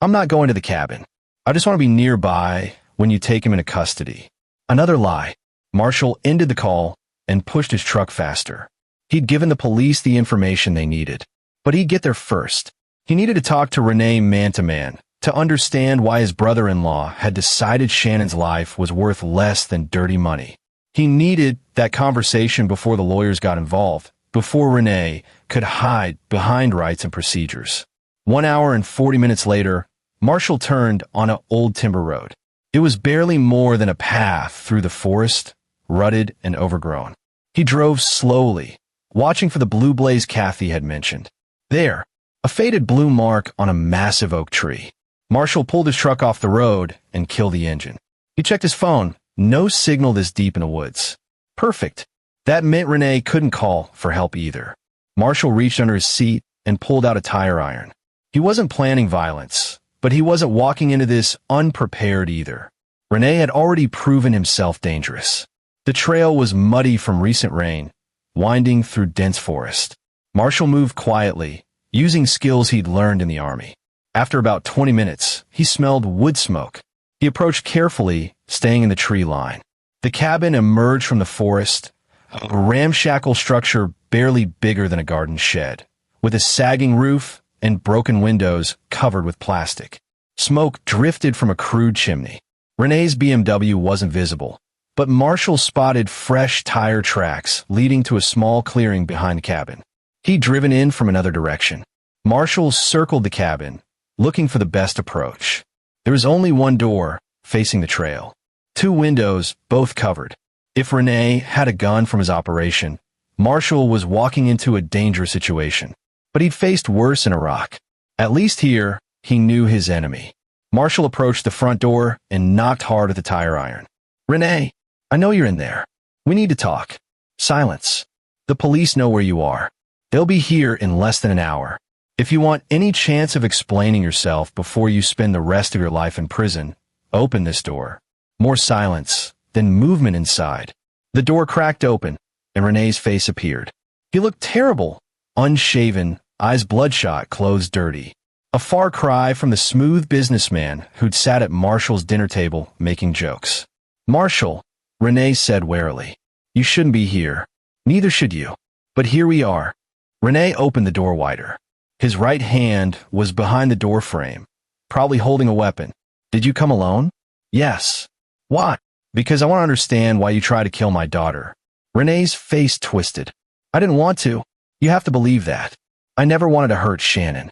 A: I'm not going to the cabin. I just want to be nearby when you take him into custody. Another lie. Marshall ended the call and pushed his truck faster. He'd given the police the information they needed, but he'd get there first. He needed to talk to Renee man-to-man to understand why his brother-in-law had decided Shannon's life was worth less than dirty money. He needed that conversation before the lawyers got involved, before Renee could hide behind rights and procedures. 1 hour and 40 minutes later, Marshall turned on an Old Timber Road. It was barely more than a path through the forest, rutted and overgrown. He drove slowly, watching for the blue blaze Kathy had mentioned. There, a faded blue mark on a massive oak tree. Marshall pulled his truck off the road and killed the engine. He checked his phone. No signal this deep in the woods. Perfect. That meant Renee couldn't call for help either. Marshall reached under his seat and pulled out a tire iron. He wasn't planning violence, but he wasn't walking into this unprepared either. Renee had already proven himself dangerous. The trail was muddy from recent rain, winding through dense forest. Marshall moved quietly, using skills he'd learned in the army. After about 20 minutes, he smelled wood smoke. He approached carefully, staying in the tree line. The cabin emerged from the forest, a ramshackle structure barely bigger than a garden shed, with a sagging roof and broken windows covered with plastic. Smoke drifted from a crude chimney. Renee's BMW wasn't visible, but Marshall spotted fresh tire tracks leading to a small clearing behind the cabin. He'd driven in from another direction. Marshall circled the cabin, looking for the best approach. There was only one door, facing the trail. 2 windows, both covered. If Renee had a gun from his operation, Marshall was walking into a dangerous situation. But he'd faced worse in Iraq. At least here, he knew his enemy. Marshall approached the front door and knocked hard at the tire iron. Renee, I know you're in there. We need to talk. Silence. The police know where you are. They'll be here in less than an hour. If you want any chance of explaining yourself before you spend the rest of your life in prison, open this door. More silence, then movement inside. The door cracked open, and Renee's face appeared. He looked terrible, unshaven, eyes bloodshot, clothes dirty. A far cry from the smooth businessman who'd sat at Marshall's dinner table making jokes. Marshall, Renee said warily, you shouldn't be here. Neither should you. But here we are. Renee opened the door wider. His right hand was behind the door frame, probably holding a weapon. Did you come alone? Yes. Why? Because I want to understand why you tried to kill my daughter. Renee's face twisted. I didn't want to. You have to believe that. I never wanted to hurt Shannon.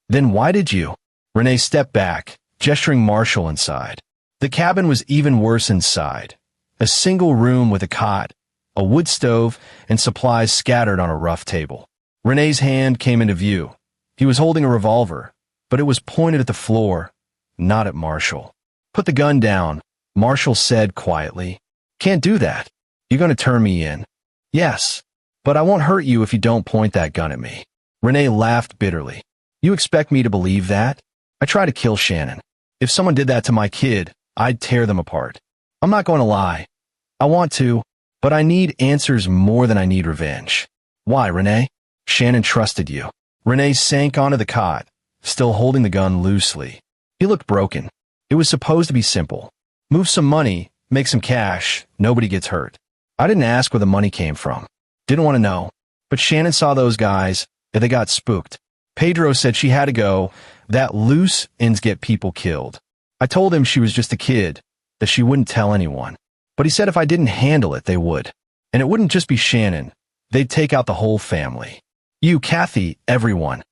A: Then why did you? Renee stepped back, gesturing Marshall inside. The cabin was even worse inside. A single room with a cot, a wood stove, and supplies scattered on a rough table. Renee's hand came into view. He was holding a revolver, but it was pointed at the floor, not at Marshall. Put the gun down, Marshall said quietly. Can't do that. You're going to turn me in. Yes. But I won't hurt you if you don't point that gun at me. Renee laughed bitterly. You expect me to believe that? I try to kill Shannon. If someone did that to my kid, I'd tear them apart. I'm not going to lie. I want to, but I need answers more than I need revenge. Why, Renee? Shannon trusted you. Renee sank onto the cot, still holding the gun loosely. He looked broken. It was supposed to be simple. Move some money, make some cash, nobody gets hurt. I didn't ask where the money came from. Didn't want to know. But Shannon saw those guys, and they got spooked. Pedro said she had to go, that loose ends get people killed. I told him she was just a kid, that she wouldn't tell anyone. But he said if I didn't handle it, they would. And it wouldn't just be Shannon. They'd take out the whole family. You, Kathy, everyone.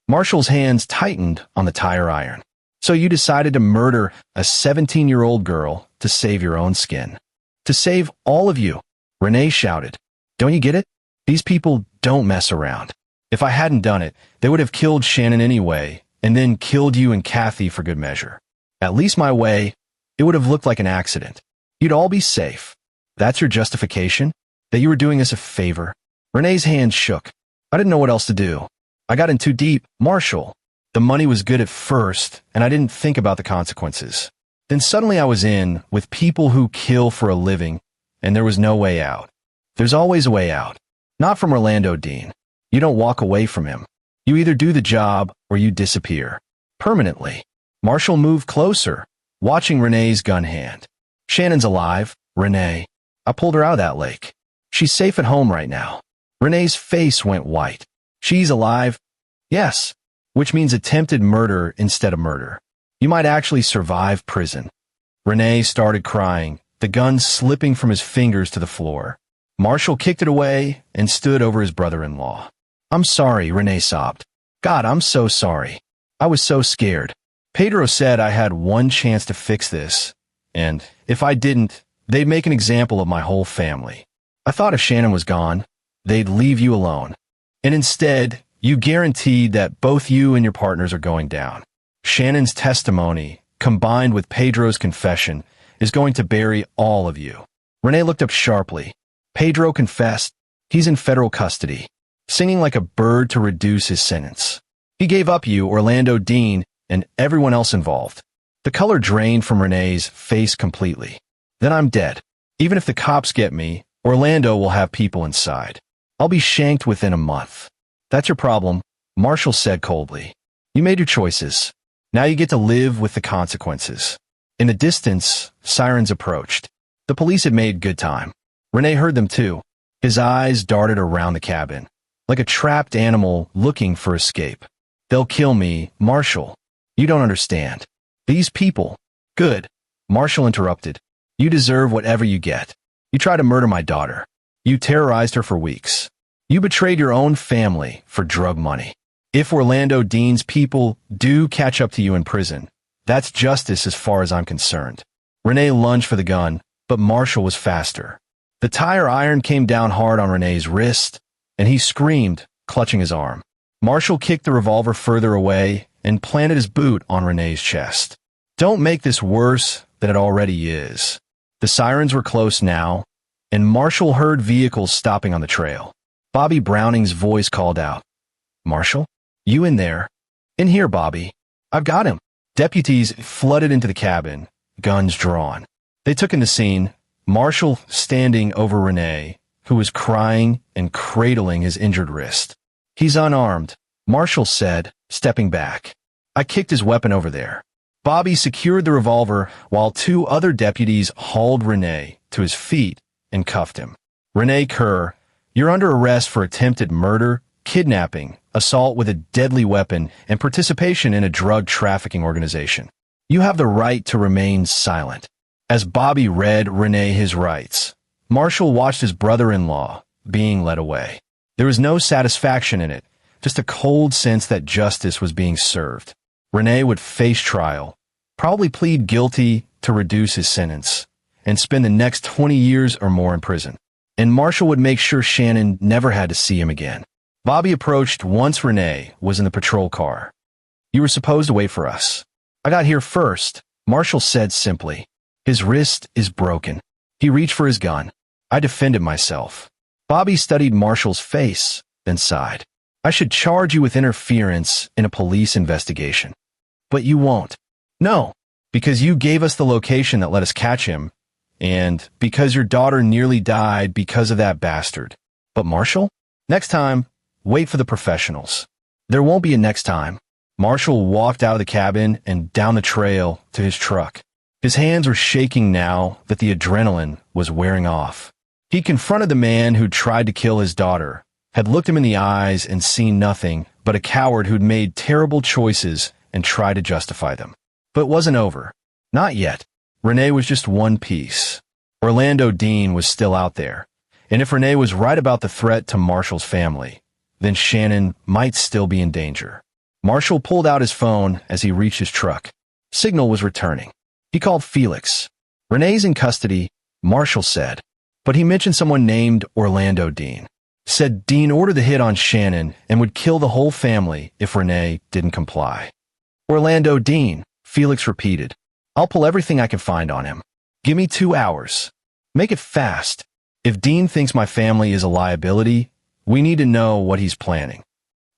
A: Marshall's hands tightened on the tire iron. So you decided to murder a 17-year-old girl to save your own skin. To save all of you. Renee shouted. Don't you get it? These people don't mess around. If I hadn't done it, they would have killed Shannon anyway, and then killed you and Kathy for good measure. At least my way, it would have looked like an accident. You'd all be safe. That's your justification? That you were doing us a favor? Renee's hands shook. I didn't know what else to do. I got in too deep. Marshall. The money was good at first, and I didn't think about the consequences. Then suddenly I was in with people who kill for a living, and there was no way out. There's always a way out. Not from Orlando Dean. You don't walk away from him. You either do the job or you disappear. Permanently. Marshall moved closer, watching Renee's gun hand. Shannon's alive. Renee. I pulled her out of that lake. She's safe at home right now. Renee's face went white. She's alive? Yes. Which means attempted murder instead of murder. You might actually survive prison. Renee started crying, the gun slipping from his fingers to the floor. Marshall kicked it away and stood over his brother-in-law. I'm sorry, Renee sobbed. God, I'm so sorry. I was so scared. Pedro said I had one chance to fix this, and if I didn't, they'd make an example of my whole family. I thought if Shannon was gone, they'd leave you alone. And instead, you guaranteed that both you and your partners are going down. Shannon's testimony, combined with Pedro's confession, is going to bury all of you. Renee looked up sharply. Pedro confessed. He's in federal custody, singing like a bird to reduce his sentence. He gave up you, Orlando Dean, and everyone else involved. The color drained from Renee's face completely. Then I'm dead. Even if the cops get me, Orlando will have people inside. I'll be shanked within a month. That's your problem, Marshall said coldly. You made your choices. Now you get to live with the consequences. In the distance, sirens approached. The police had made good time. Renee heard them too. His eyes darted around the cabin, like a trapped animal looking for escape. They'll kill me, Marshall. You don't understand. These people. Good. Marshall interrupted. You deserve whatever you get. You tried to murder my daughter. You terrorized her for weeks. You betrayed your own family for drug money. If Orlando Dean's people do catch up to you in prison, that's justice as far as I'm concerned. Renee lunged for the gun, but Marshall was faster. The tire iron came down hard on Renee's wrist, and he screamed, clutching his arm. Marshall kicked the revolver further away and planted his boot on Renee's chest. Don't make this worse than it already is. The sirens were close now, and Marshall heard vehicles stopping on the trail. Bobby Browning's voice called out, Marshall? You in there? In here, Bobby. I've got him. Deputies flooded into the cabin, guns drawn. They took in the scene, Marshall standing over Renee, who was crying and cradling his injured wrist. He's unarmed, Marshall said, stepping back. I kicked his weapon over there. Bobby secured the revolver while two other deputies hauled Renee to his feet and cuffed him. Renee Kerr, you're under arrest for attempted murder, kidnapping, assault with a deadly weapon, and participation in a drug trafficking organization. You have the right to remain silent. As Bobby read Renee his rights, Marshall watched his brother-in-law being led away. There was no satisfaction in it, just a cold sense that justice was being served. Renee would face trial, probably plead guilty to reduce his sentence, and spend the next 20 years or more in prison. And Marshall would make sure Shannon never had to see him again. Bobby approached once Renee was in the patrol car. You were supposed to wait for us. I got here first, Marshall said simply. His wrist is broken. He reached for his gun. I defended myself. Bobby studied Marshall's face, then sighed. I should charge you with interference in a police investigation. But you won't. No, because you gave us the location that let us catch him, and because your daughter nearly died because of that bastard. But Marshall? Next time, wait for the professionals. There won't be a next time. Marshall walked out of the cabin and down the trail to his truck. His hands were shaking now that the adrenaline was wearing off. He confronted the man who'd tried to kill his daughter, had looked him in the eyes and seen nothing but a coward who'd made terrible choices and tried to justify them. But it wasn't over. Not yet. Renee was just one piece. Orlando Dean was still out there. And if Renee was right about the threat to Marshall's family, then Shannon might still be in danger. Marshall pulled out his phone as he reached his truck. Signal was returning. He called Felix. Renee's in custody, Marshall said, but he mentioned someone named Orlando Dean. Said Dean ordered the hit on Shannon and would kill the whole family if Renee didn't comply. Orlando Dean, Felix repeated. I'll pull everything I can find on him. Give me 2 hours. Make it fast. If Dean thinks my family is a liability, we need to know what he's planning.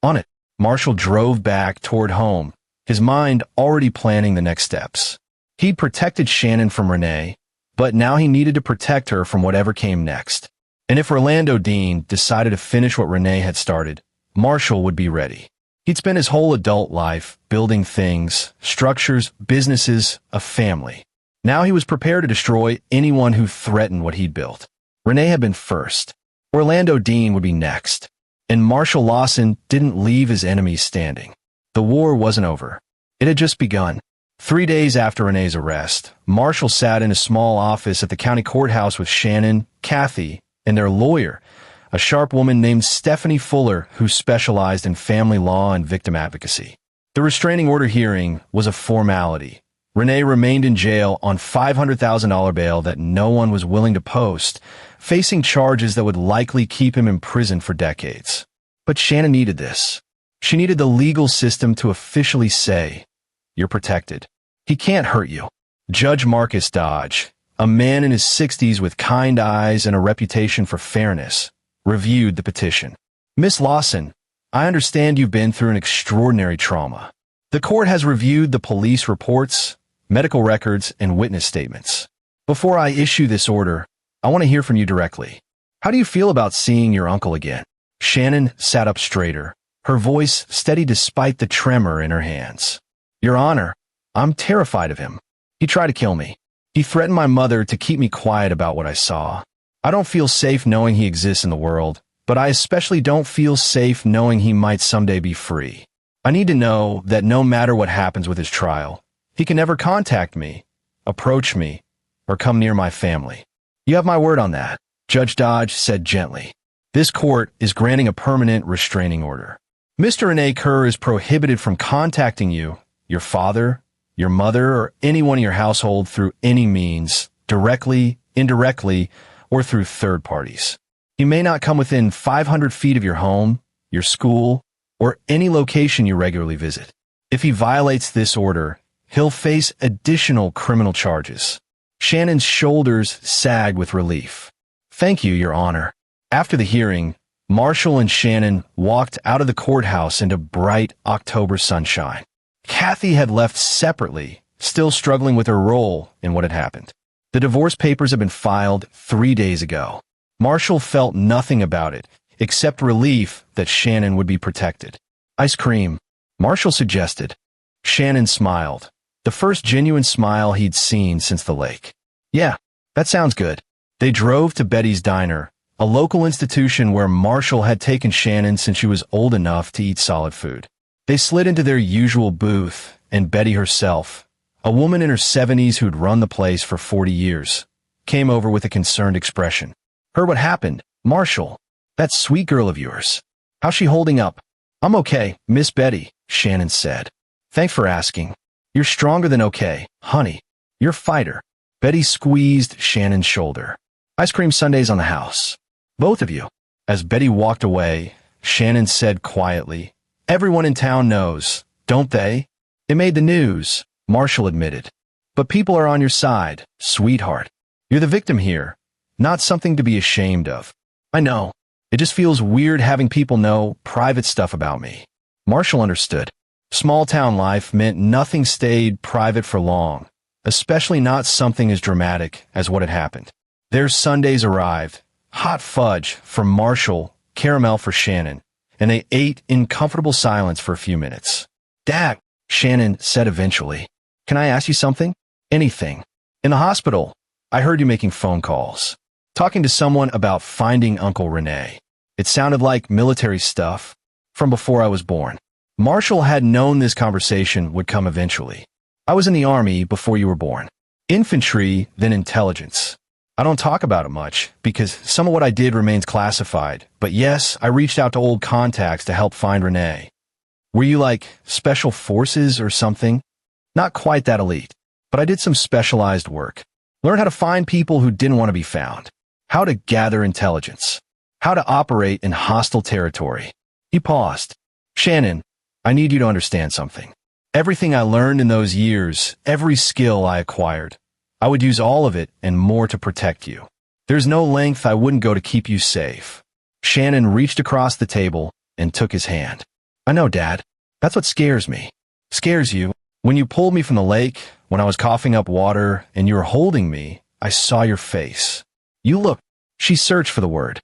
A: On it, Marshall drove back toward home, his mind already planning the next steps. He'd protected Shannon from Renee, but now he needed to protect her from whatever came next. And if Orlando Dean decided to finish what Renee had started, Marshall would be ready. He'd spent his whole adult life building things, structures, businesses, a family. Now he was prepared to destroy anyone who threatened what he'd built. Renee had been first. Orlando Dean would be next. And Marshall Lawson didn't leave his enemies standing. The war wasn't over. It had just begun. 3 days after Renee's arrest, Marshall sat in a small office at the county courthouse with Shannon, Kathy, and their lawyer, a sharp woman named Stephanie Fuller who specialized in family law and victim advocacy. The restraining order hearing was a formality. Renee remained in jail on $500,000 bail that no one was willing to post, facing charges that would likely keep him in prison for decades. But Shannon needed this. She needed the legal system to officially say, "You're protected. He can't hurt you." Judge Marcus Dodge, a man in his 60s with kind eyes and a reputation for fairness, reviewed the petition. Miss Lawson, I understand you've been through an extraordinary trauma. The court has reviewed the police reports, medical records, and witness statements. Before I issue this order, I want to hear from you directly. How do you feel about seeing your uncle again? Shannon sat up straighter, her voice steady despite the tremor in her hands. Your Honor, I'm terrified of him. He tried to kill me. He threatened my mother to keep me quiet about what I saw. I don't feel safe knowing he exists in the world, but I especially don't feel safe knowing he might someday be free. I need to know that no matter what happens with his trial, he can never contact me, approach me, or come near my family. You have my word on that, Judge Dodge said gently. This court is granting a permanent restraining order. Mr. Rene Kerr is prohibited from contacting you, your father, your mother, or anyone in your household through any means, directly, indirectly, or through third parties. He may not come within 500 feet of your home, your school, or any location you regularly visit. If he violates this order, he'll face additional criminal charges. Shannon's shoulders sagged with relief. Thank you, Your Honor. After the hearing, Marshall and Shannon walked out of the courthouse into bright October sunshine. Kathy had left separately, still struggling with her role in what had happened. The divorce papers had been filed 3 days ago. Marshall felt nothing about it, except relief that Shannon would be protected. Ice cream, Marshall suggested. Shannon smiled, the first genuine smile he'd seen since the lake. Yeah, that sounds good. They drove to Betty's Diner, a local institution where Marshall had taken Shannon since she was old enough to eat solid food. They slid into their usual booth, and Betty herself, a woman in her 70s who'd run the place for 40 years, came over with a concerned expression. Heard what happened, Marshall? That sweet girl of yours. How's she holding up? I'm okay, Miss Betty, Shannon said. Thanks for asking. You're stronger than okay, honey. You're a fighter. Betty squeezed Shannon's shoulder. Ice cream sundaes on the house. Both of you. As Betty walked away, Shannon said quietly, Everyone in town knows, don't they? It made the news, Marshall admitted. But people are on your side, sweetheart. You're the victim here, not something to be ashamed of. I know. It just feels weird having people know private stuff about me. Marshall understood. Small-town life meant nothing stayed private for long, especially not something as dramatic as what had happened. Their Sundays arrived, hot fudge for Marshall, caramel for Shannon, and they ate in comfortable silence for a few minutes. "Dad," Shannon said eventually, "can I ask you something?" "Anything." "In the hospital, I heard you making phone calls, talking to someone about finding Uncle Rene. It sounded like military stuff from before I was born." Marshall had known this conversation would come eventually. "I was in the Army before you were born. Infantry, then intelligence. I don't talk about it much because some of what I did remains classified, but yes, I reached out to old contacts to help find Rene." "Were you like special forces or something?" "Not quite that elite, but I did some specialized work. Learned how to find people who didn't want to be found, how to gather intelligence, how to operate in hostile territory." He paused. "Shannon, I need you to understand something. Everything I learned in those years, every skill I acquired, I would use all of it and more to protect you. There's no length I wouldn't go to keep you safe." Shannon reached across the table and took his hand. "I know, Dad. That's what scares me." "Scares you? When you pulled me from the lake, when I was coughing up water and you were holding me, I saw your face. You looked," she searched for the word,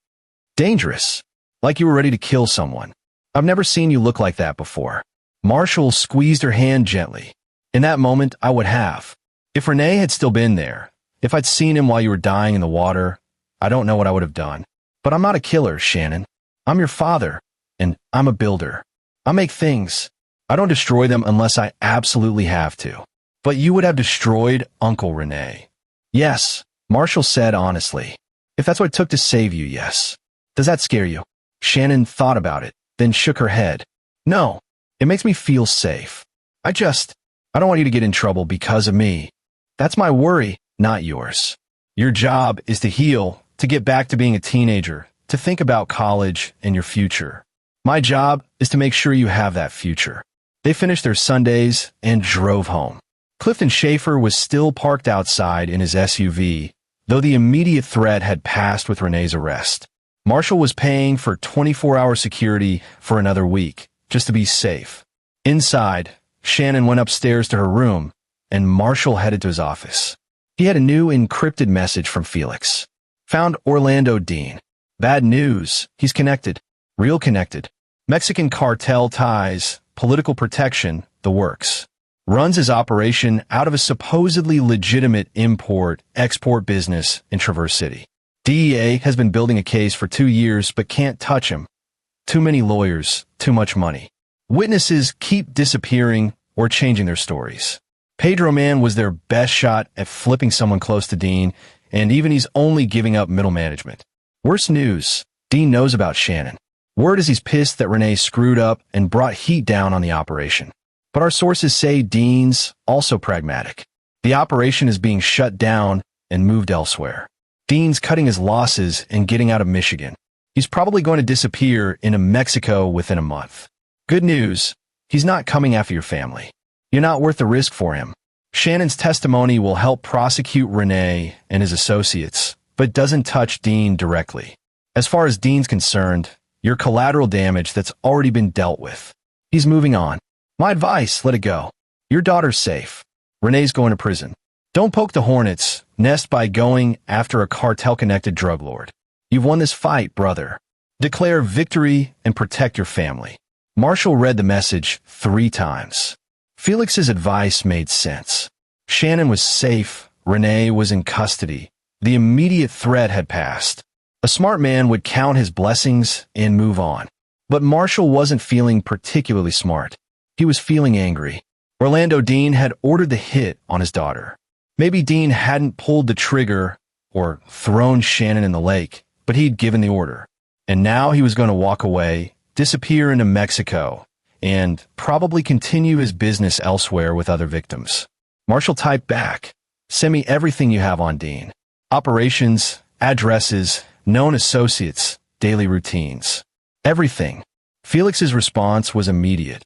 A: "dangerous, like you were ready to kill someone. I've never seen you look like that before." Marshall squeezed her hand gently. "In that moment, I would have. If Rene had still been there, if I'd seen him while you were dying in the water, I don't know what I would have done. But I'm not a killer, Shannon. I'm your father, and I'm a builder. I make things. I don't destroy them unless I absolutely have to. But you would have destroyed Uncle Rene." "Yes," Marshall said honestly. "If that's what it took to save you, yes." "Does that scare you?" Shannon thought about it, then shook her head. "No, it makes me feel safe. I don't want you to get in trouble because of me. That's my worry, not yours. Your job is to heal, to get back to being a teenager, to think about college and your future. My job is to make sure you have that future." They finished their Sundays and drove home. Clifton Schaefer was still parked outside in his SUV, though the immediate threat had passed with Rene's arrest. Marshall was paying for 24-hour security for another week, just to be safe. Inside, Shannon went upstairs to her room, and Marshall headed to his office. He had a new encrypted message from Felix. "Found Orlando Dean. Bad news. He's connected. Real connected. Mexican cartel ties, political protection, the works. Runs his operation out of a supposedly legitimate import-export business in Traverse City. DEA has been building a case for 2 years but can't touch him. Too many lawyers, too much money. Witnesses keep disappearing or changing their stories. Pedro Man was their best shot at flipping someone close to Dean, and even he's only giving up middle management. Worst news, Dean knows about Shannon. Word is he's pissed that Rene screwed up and brought heat down on the operation. But our sources say Dean's also pragmatic. The operation is being shut down and moved elsewhere. Dean's cutting his losses and getting out of Michigan. He's probably going to disappear into Mexico within a month. Good news, he's not coming after your family. You're not worth the risk for him. Shannon's testimony will help prosecute Rene and his associates, but doesn't touch Dean directly. As far as Dean's concerned, you're collateral damage that's already been dealt with. He's moving on. My advice, let it go. Your daughter's safe. Rene's going to prison. Don't poke the hornet's nest by going after a cartel-connected drug lord. You've won this fight, brother. Declare victory and protect your family. Marshall read the message 3 times. Felix's advice made sense. Shannon was safe. Rene was in custody. The immediate threat had passed. A smart man would count his blessings and move on. But Marshall wasn't feeling particularly smart. He was feeling angry. Orlando Dean had ordered the hit on his daughter. Maybe Dean hadn't pulled the trigger or thrown Shannon in the lake, but he'd given the order. And now he was going to walk away, disappear into Mexico, and probably continue his business elsewhere with other victims. Marshall typed back, "Send me everything you have on Dean. Operations, addresses, known associates, daily routines. Everything." Felix's response was immediate.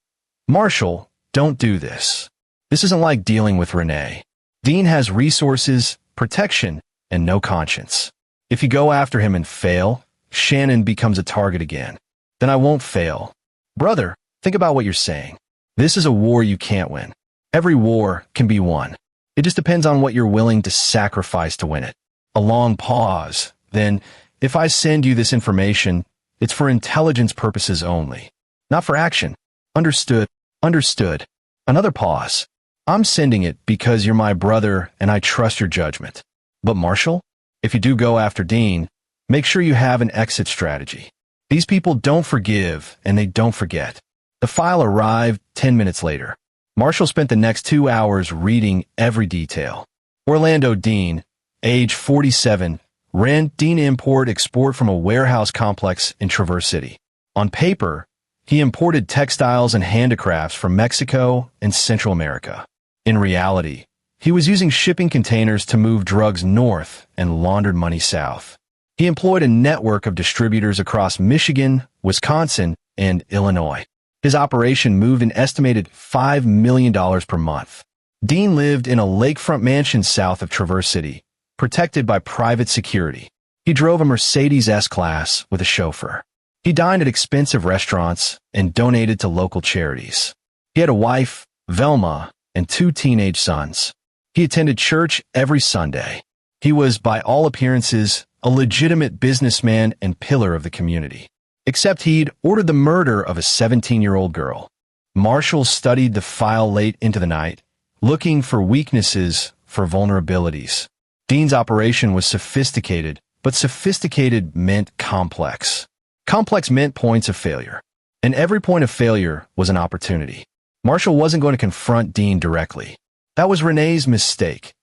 A: "Marshall, don't do this. This isn't like dealing with Rene. Dean has resources, protection, and no conscience. If you go after him and fail, Shannon becomes a target again. Then I won't fail. Brother, think about what you're saying. This is a war you can't win. Every war can be won. It just depends on what you're willing to sacrifice to win it. A long pause. Then, if I send you this information, it's for intelligence purposes only, not for action. Understood. Understood. Another pause. I'm sending it because you're my brother and I trust your judgment. But Marshall, if you do go after Dean, make sure you have an exit strategy. These people don't forgive and they don't forget. The file arrived 10 minutes later. Marshall spent the next 2 hours reading every detail. Orlando Dean, age 47, ran Dean Import-Export from a warehouse complex in Traverse City. On paper, he imported textiles and handicrafts from Mexico and Central America. In reality, he was using shipping containers to move drugs north and laundered money south. He employed a network of distributors across Michigan, Wisconsin, and Illinois. His operation moved an estimated $5 million per month. Dean lived in a lakefront mansion south of Traverse City, protected by private security. He drove a Mercedes S-Class with a chauffeur. He dined at expensive restaurants and donated to local charities. He had a wife, Velma, and 2 teenage sons. He attended church every Sunday. He was, by all appearances, a legitimate businessman and pillar of the community. Except he'd ordered the murder of a 17-year-old girl. Marshall studied the file late into the night, looking for weaknesses, for vulnerabilities. Dean's operation was sophisticated, but sophisticated meant complex. Complex meant points of failure. And every point of failure was an opportunity. Marshall wasn't going to confront Dean directly. That was Renee's mistake.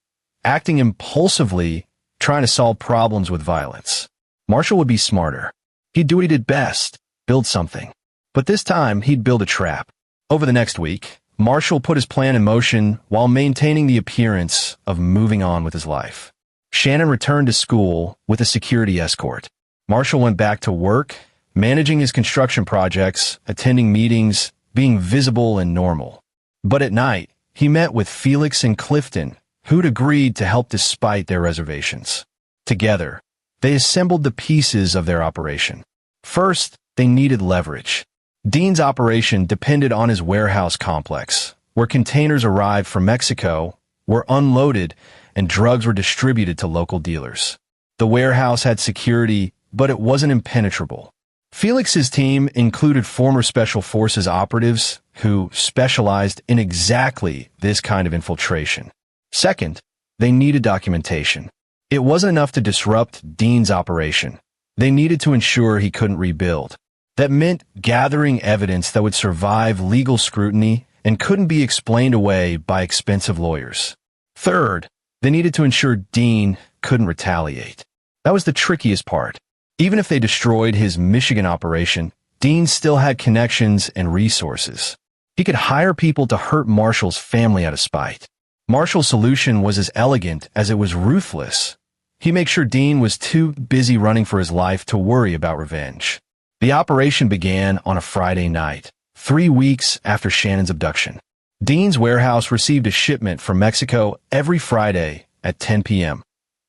A: Acting impulsively, trying to solve problems with violence. Marshall would be smarter. He'd do what he did best, build something. But this time, he'd build a trap. Over the next week, Marshall put his plan in motion while maintaining the appearance of moving on with his life. Shannon returned to school with a security escort. Marshall went back to work, managing his construction projects, attending meetings, being visible and normal. But at night, he met with Felix and Clifton, who'd agreed to help despite their reservations. Together, they assembled the pieces of their operation. First, they needed leverage. Dean's operation depended on his warehouse complex, where containers arrived from Mexico, were unloaded, and drugs were distributed to local dealers. The warehouse had security, but it wasn't impenetrable. Felix's team included former Special Forces operatives who specialized in exactly this kind of infiltration. Second, they needed documentation. It wasn't enough to disrupt Dean's operation. They needed to ensure he couldn't rebuild. That meant gathering evidence that would survive legal scrutiny and couldn't be explained away by expensive lawyers. Third, they needed to ensure Dean couldn't retaliate. That was the trickiest part. Even if they destroyed his Michigan operation, Dean still had connections and resources. He could hire people to hurt Marshall's family out of spite. Marshall's solution was as elegant as it was ruthless. He made sure Dean was too busy running for his life to worry about revenge. The operation began on a Friday night, 3 weeks after Shannon's abduction. Dean's warehouse received a shipment from Mexico every Friday at 10 p.m.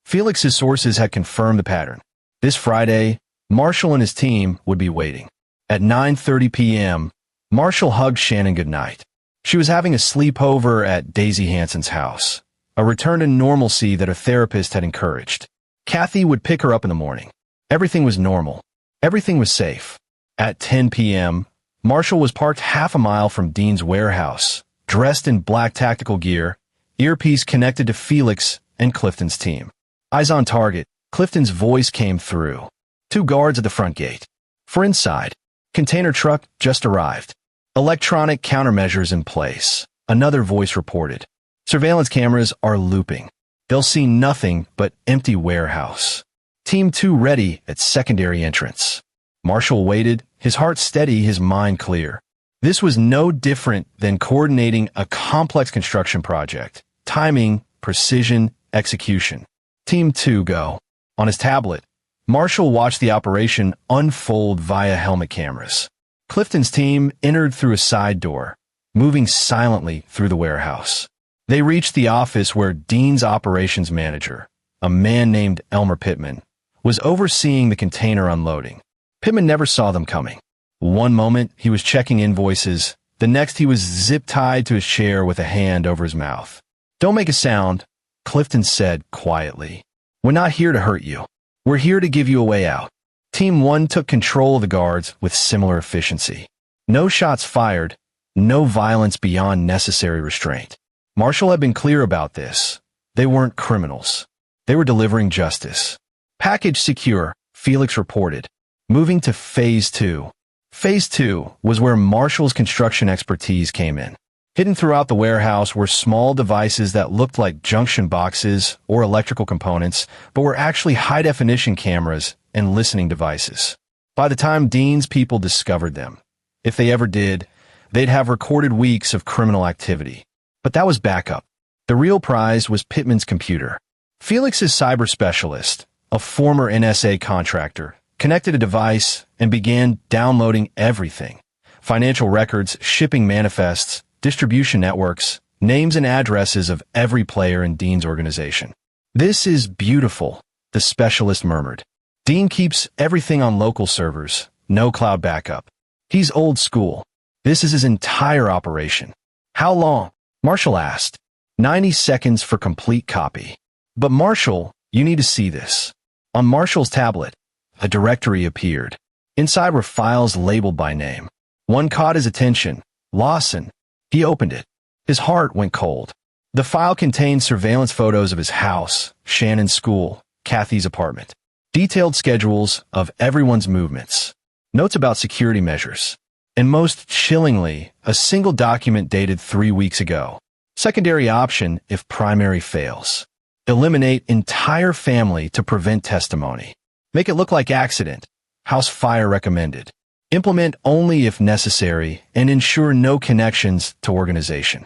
A: Felix's sources had confirmed the pattern. This Friday, Marshall and his team would be waiting. At 9:30 p.m., Marshall hugged Shannon goodnight. She was having a sleepover at Daisy Hansen's house, a return to normalcy that her therapist had encouraged. Kathy would pick her up in the morning. Everything was normal. Everything was safe. At 10 p.m., Marshall was parked half a mile from Dean's warehouse, dressed in black tactical gear, earpiece connected to Felix and Clifton's team. Eyes on target, Clifton's voice came through. 2 guards at the front gate. For inside, container truck just arrived. Electronic countermeasures in place. Another voice reported. Surveillance cameras are looping. They'll see nothing but empty warehouse. Team 2 ready at secondary entrance. Marshall waited, his heart steady, his mind clear. This was no different than coordinating a complex construction project. Timing, precision, execution. Team 2 go. On his tablet, Marshall watched the operation unfold via helmet cameras. Clifton's team entered through a side door, moving silently through the warehouse. They reached the office where Dean's operations manager, a man named Elmer Pittman, was overseeing the container unloading. Pittman never saw them coming. One moment, he was checking invoices. The next, he was zip-tied to his chair with a hand over his mouth. "Don't make a sound," Clifton said quietly. "We're not here to hurt you. We're here to give you a way out." Team 1 took control of the guards with similar efficiency. No shots fired, no violence beyond necessary restraint. Marshall had been clear about this. They weren't criminals. They were delivering justice. "Package secure," Felix reported. Moving to Phase 2. Phase 2 was where Marshall's construction expertise came in. Hidden throughout the warehouse were small devices that looked like junction boxes or electrical components, but were actually high-definition cameras and listening devices. By the time Dean's people discovered them, if they ever did, they'd have recorded weeks of criminal activity. But that was backup. The real prize was Pittman's computer. Felix's cyber specialist, a former NSA contractor, connected a device and began downloading everything: financial records, shipping manifests, distribution networks, names and addresses of every player in Dean's organization. "This is beautiful," the specialist murmured. "Dean keeps everything on local servers, no cloud backup. He's old school. This is his entire operation." "How long?" Marshall asked. 90 seconds for complete copy." "But Marshall, you need to see this." On Marshall's tablet, a directory appeared. Inside were files labeled by name. One caught his attention: Lawson. He opened it. His heart went cold. The file contained surveillance photos of his house, Shannon's school, Kathy's apartment. Detailed schedules of everyone's movements. Notes about security measures. And most chillingly, a single document dated 3 weeks ago. Secondary option if primary fails. Eliminate entire family to prevent testimony. Make it look like accident. House fire recommended. Implement only if necessary and ensure no connections to organization.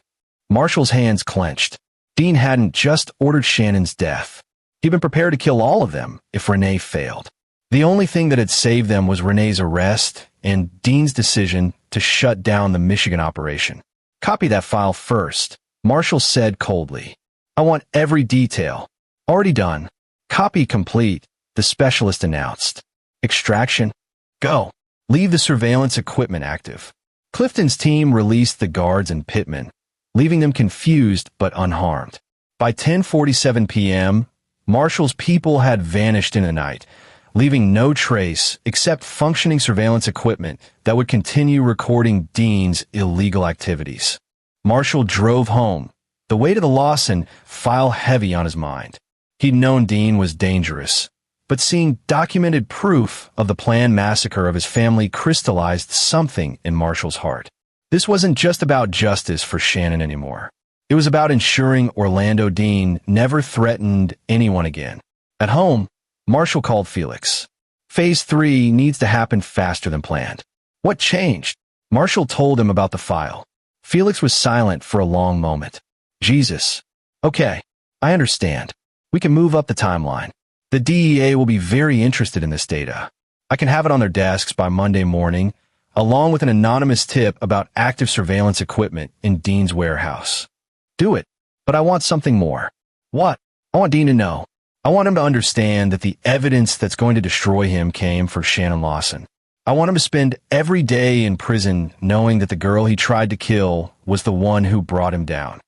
A: Marshall's hands clenched. Dean hadn't just ordered Shannon's death. He'd been prepared to kill all of them if Renee failed. The only thing that had saved them was Renee's arrest and Dean's decision to shut down the Michigan operation. "Copy that file first," Marshall said coldly. "I want every detail." "Already done. Copy complete," the specialist announced. "Extraction? Go. Leave the surveillance equipment active." Clifton's team released the guards and Pittman, leaving them confused but unharmed. By 10:47 p.m., Marshall's people had vanished in the night, leaving no trace except functioning surveillance equipment that would continue recording Dean's illegal activities. Marshall drove home, the weight of the Lawson file heavy on his mind. He'd known Dean was dangerous, but seeing documented proof of the planned massacre of his family crystallized something in Marshall's heart. This wasn't just about justice for Shannon anymore. It was about ensuring Orlando Dean never threatened anyone again. At home, Marshall called Felix. "Phase 3 needs to happen faster than planned." "What changed?" Marshall told him about the file. Felix was silent for a long moment. "Jesus. Okay, I understand. We can move up the timeline. The DEA will be very interested in this data. I can have it on their desks by Monday morning, along with an anonymous tip about active surveillance equipment in Dean's warehouse." "Do it, but I want something more." "What?" "I want Dean to know. I want him to understand that the evidence that's going to destroy him came from Shannon Lawson. I want him to spend every day in prison knowing that the girl he tried to kill was the one who brought him down."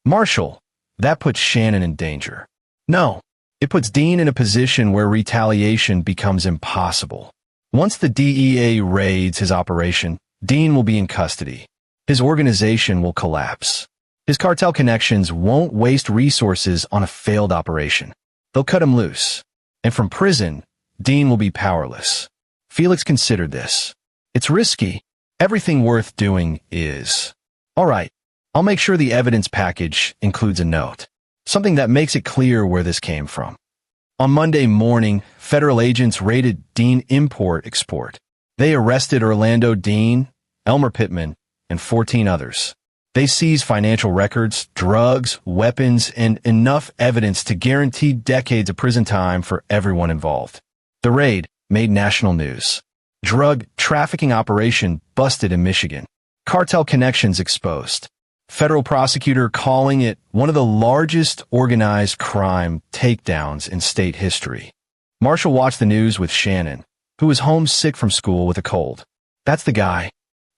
A: "Marshall, that puts Shannon in danger." "No. It puts Dean in a position where retaliation becomes impossible. Once the DEA raids his operation, Dean will be in custody. His organization will collapse. His cartel connections won't waste resources on a failed operation. They'll cut him loose. And from prison, Dean will be powerless." Felix considered this. "It's risky. Everything worth doing is." "All right. I'll make sure the evidence package includes a note. Something that makes it clear where this came from." On Monday morning, federal agents raided Dean Import-Export. They arrested Orlando Dean, Elmer Pittman, and 14 others. They seized financial records, drugs, weapons, and enough evidence to guarantee decades of prison time for everyone involved. The raid made national news. Drug trafficking operation busted in Michigan. Cartel connections exposed. Federal prosecutor calling it one of the largest organized crime takedowns in state history. Marshall watched the news with Shannon, who was homesick from school with a cold. "That's the guy?"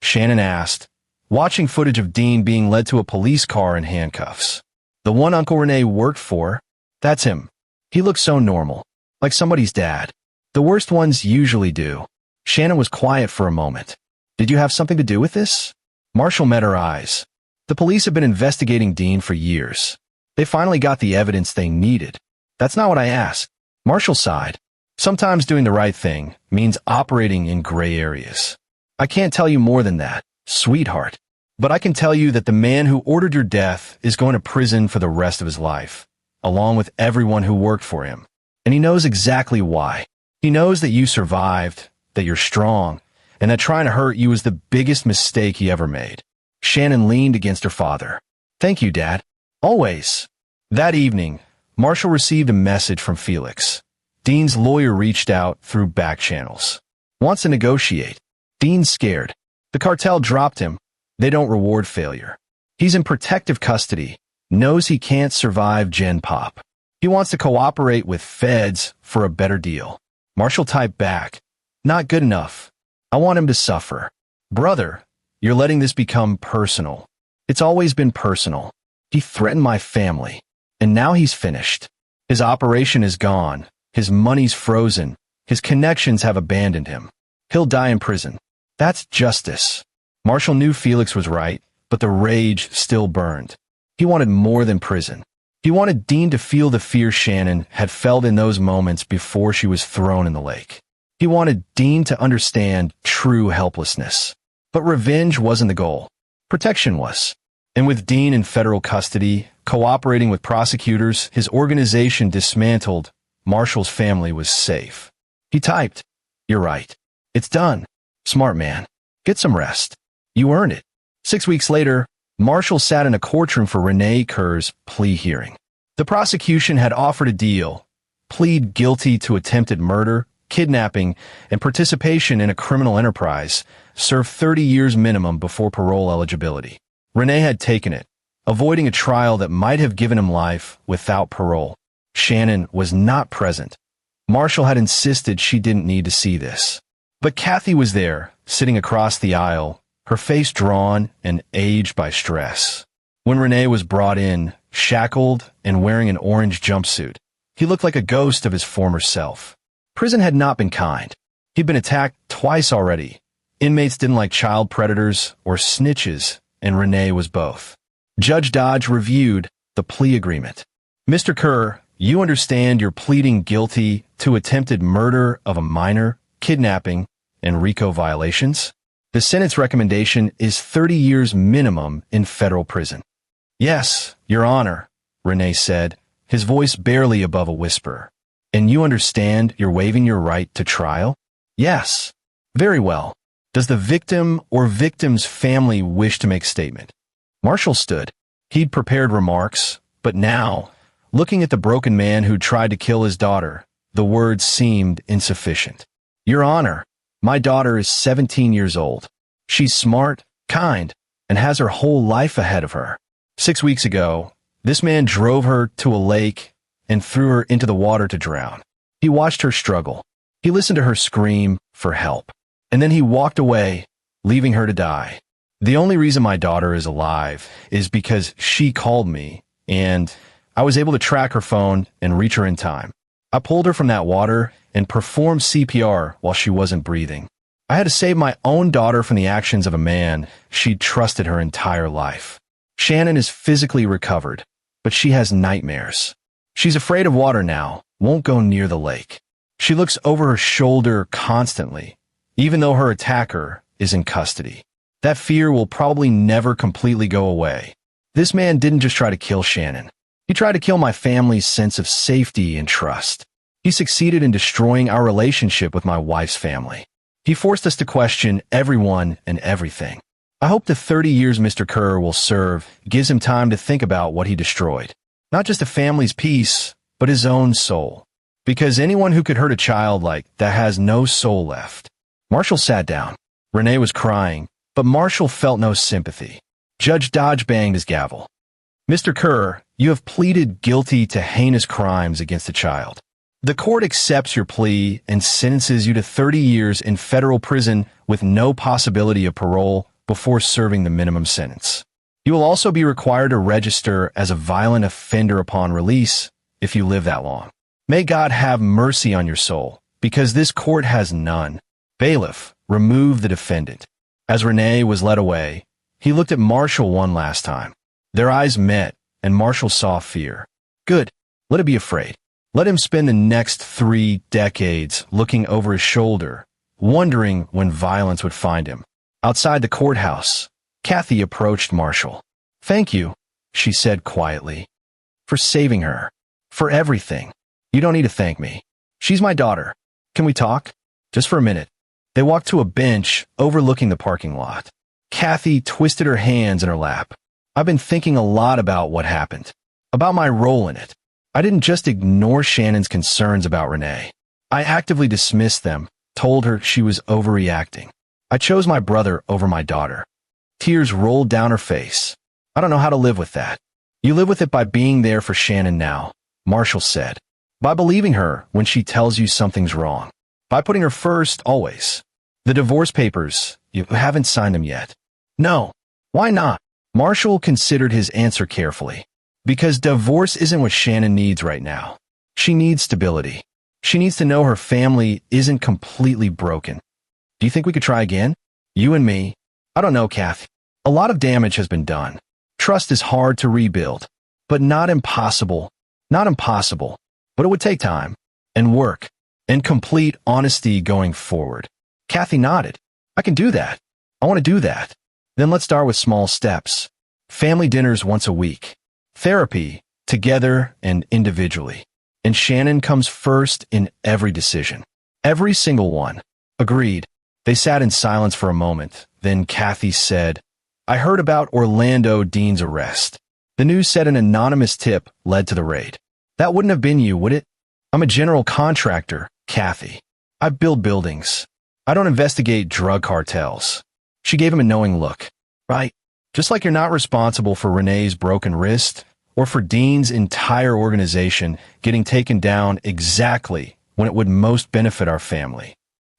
A: Shannon asked, watching footage of Dean being led to a police car in handcuffs. "The one Uncle Rene worked for? That's him. He looks so normal, like somebody's dad. The worst ones usually do." Shannon was quiet for a moment. "Did you have something to do with this?" Marshall met her eyes. "The police have been investigating Dean for years. They finally got the evidence they needed." "That's not what I asked." Marshall sighed. "Sometimes doing the right thing means operating in gray areas. I can't tell you more than that, sweetheart. But I can tell you that the man who ordered your death is going to prison for the rest of his life, along with everyone who worked for him. And he knows exactly why. He knows that you survived, that you're strong, and that trying to hurt you was the biggest mistake he ever made." Shannon leaned against her father. "Thank you, Dad. Always." That evening, Marshall received a message from Felix. Dean's lawyer reached out through back channels. "Wants to negotiate." Dean's scared. The cartel dropped him. They don't reward failure. He's in protective custody, knows he can't survive Gen Pop. He wants to cooperate with feds for a better deal. Marshall typed back, "Not good enough. I want him to suffer." "Brother, you're letting this become personal. It's always been personal. He threatened my family, and now he's finished. His operation is gone. His money's frozen. His connections have abandoned him. He'll die in prison. That's justice." Marshall knew Felix was right, but the rage still burned. He wanted more than prison. He wanted Dean to feel the fear Shannon had felt in those moments before she was thrown in the lake. He wanted Dean to understand true helplessness. But revenge wasn't the goal. Protection was. And with Dean in federal custody, cooperating with prosecutors, his organization dismantled, Marshall's family was safe. He typed, "You're right. It's done. Smart man. Get some rest. You earn it." 6 weeks later, Marshall sat in a courtroom for Rene Kerr's plea hearing. The prosecution had offered a deal: plead guilty to attempted murder, kidnapping, and participation in a criminal enterprise, serve 30 years minimum before parole eligibility. Rene had taken it, avoiding a trial that might have given him life without parole. Shannon was not present. Marshall had insisted she didn't need to see this. But Kathy was there, sitting across the aisle, her face drawn and aged by stress. When Rene was brought in, shackled and wearing an orange jumpsuit, he looked like a ghost of his former self. Prison had not been kind. He'd been attacked twice already. Inmates didn't like child predators or snitches, and Rene was both. Judge Dodge reviewed the plea agreement. "Mr. Kerr, you understand you're pleading guilty to attempted murder of a minor, kidnapping, and RICO violations? The sentence recommendation is 30 years minimum in federal prison." "Yes, Your Honor," Rene said, his voice barely above a whisper. "And you understand you're waiving your right to trial?" "Yes." "Very well. Does the victim or victim's family wish to make statement?" Marshall stood. He'd prepared remarks, but now, looking at the broken man who tried to kill his daughter, the words seemed insufficient. "Your Honor, my daughter is 17 years old. She's smart, kind, and has her whole life ahead of her. 6 weeks ago, this man drove her to a lake and threw her into the water to drown. He watched her struggle. He listened to her scream for help. And then he walked away, leaving her to die. The only reason my daughter is alive is because she called me, and I was able to track her phone and reach her in time. I pulled her from that water and performed CPR while she wasn't breathing. I had to save my own daughter from the actions of a man she'd trusted her entire life. Shannon is physically recovered, but she has nightmares. She's afraid of water now, won't go near the lake. She looks over her shoulder constantly, even though her attacker is in custody. That fear will probably never completely go away. This man didn't just try to kill Shannon. He tried to kill my family's sense of safety and trust. He succeeded in destroying our relationship with my wife's family. He forced us to question everyone and everything. I hope the 30 years Mr. Kerr will serve gives him time to think about what he destroyed. Not just a family's peace, but his own soul. Because anyone who could hurt a child like that has no soul left." Marshall sat down. Rene was crying, but Marshall felt no sympathy. Judge Dodge banged his gavel. Mr. Kerr, you have pleaded guilty to heinous crimes against a child. The court accepts your plea and sentences you to 30 years in federal prison with no possibility of parole before serving the minimum sentence. You will also be required to register as a violent offender upon release if you live that long. May God have mercy on your soul, because this court has none. Bailiff, remove the defendant. As Renee was led away, he looked at Marshall one last time. Their eyes met, and Marshall saw fear. Good. Let him be afraid. Let him spend the next 3 decades looking over his shoulder, wondering when violence would find him. Outside the courthouse, Kathy approached Marshall. Thank you, she said quietly, for saving her. For everything. You don't need to thank me. She's my daughter. Can we talk? Just for a minute. They walked to a bench overlooking the parking lot. Kathy twisted her hands in her lap. I've been thinking a lot about what happened, about my role in it. I didn't just ignore Shannon's concerns about Renee. I actively dismissed them, told her she was overreacting. I chose my brother over my daughter. Tears rolled down her face. I don't know how to live with that. You live with it by being there for Shannon now, Marshall said. By believing her when she tells you something's wrong. By putting her first, always. The divorce papers, you haven't signed them yet. No. Why not? Marshall considered his answer carefully. Because divorce isn't what Shannon needs right now. She needs stability. She needs to know her family isn't completely broken. Do you think we could try again? You and me? I don't know, Kathy. A lot of damage has been done. Trust is hard to rebuild. But not impossible. Not impossible. But it would take time. And work. And complete honesty going forward. Kathy nodded. I can do that. I want to do that. Then let's start with small steps. Family dinners once a week. Therapy, together and individually. And Shannon comes first in every decision. Every single one. Agreed. They sat in silence for a moment. Then Kathy said, I heard about Orlando Dean's arrest. The news said an anonymous tip led to the raid. That wouldn't have been you, would it? I'm a general contractor, Kathy. I build buildings. I don't investigate drug cartels. She gave him a knowing look. Right. Just like you're not responsible for Renee's broken wrist or for Dean's entire organization getting taken down exactly when it would most benefit our family.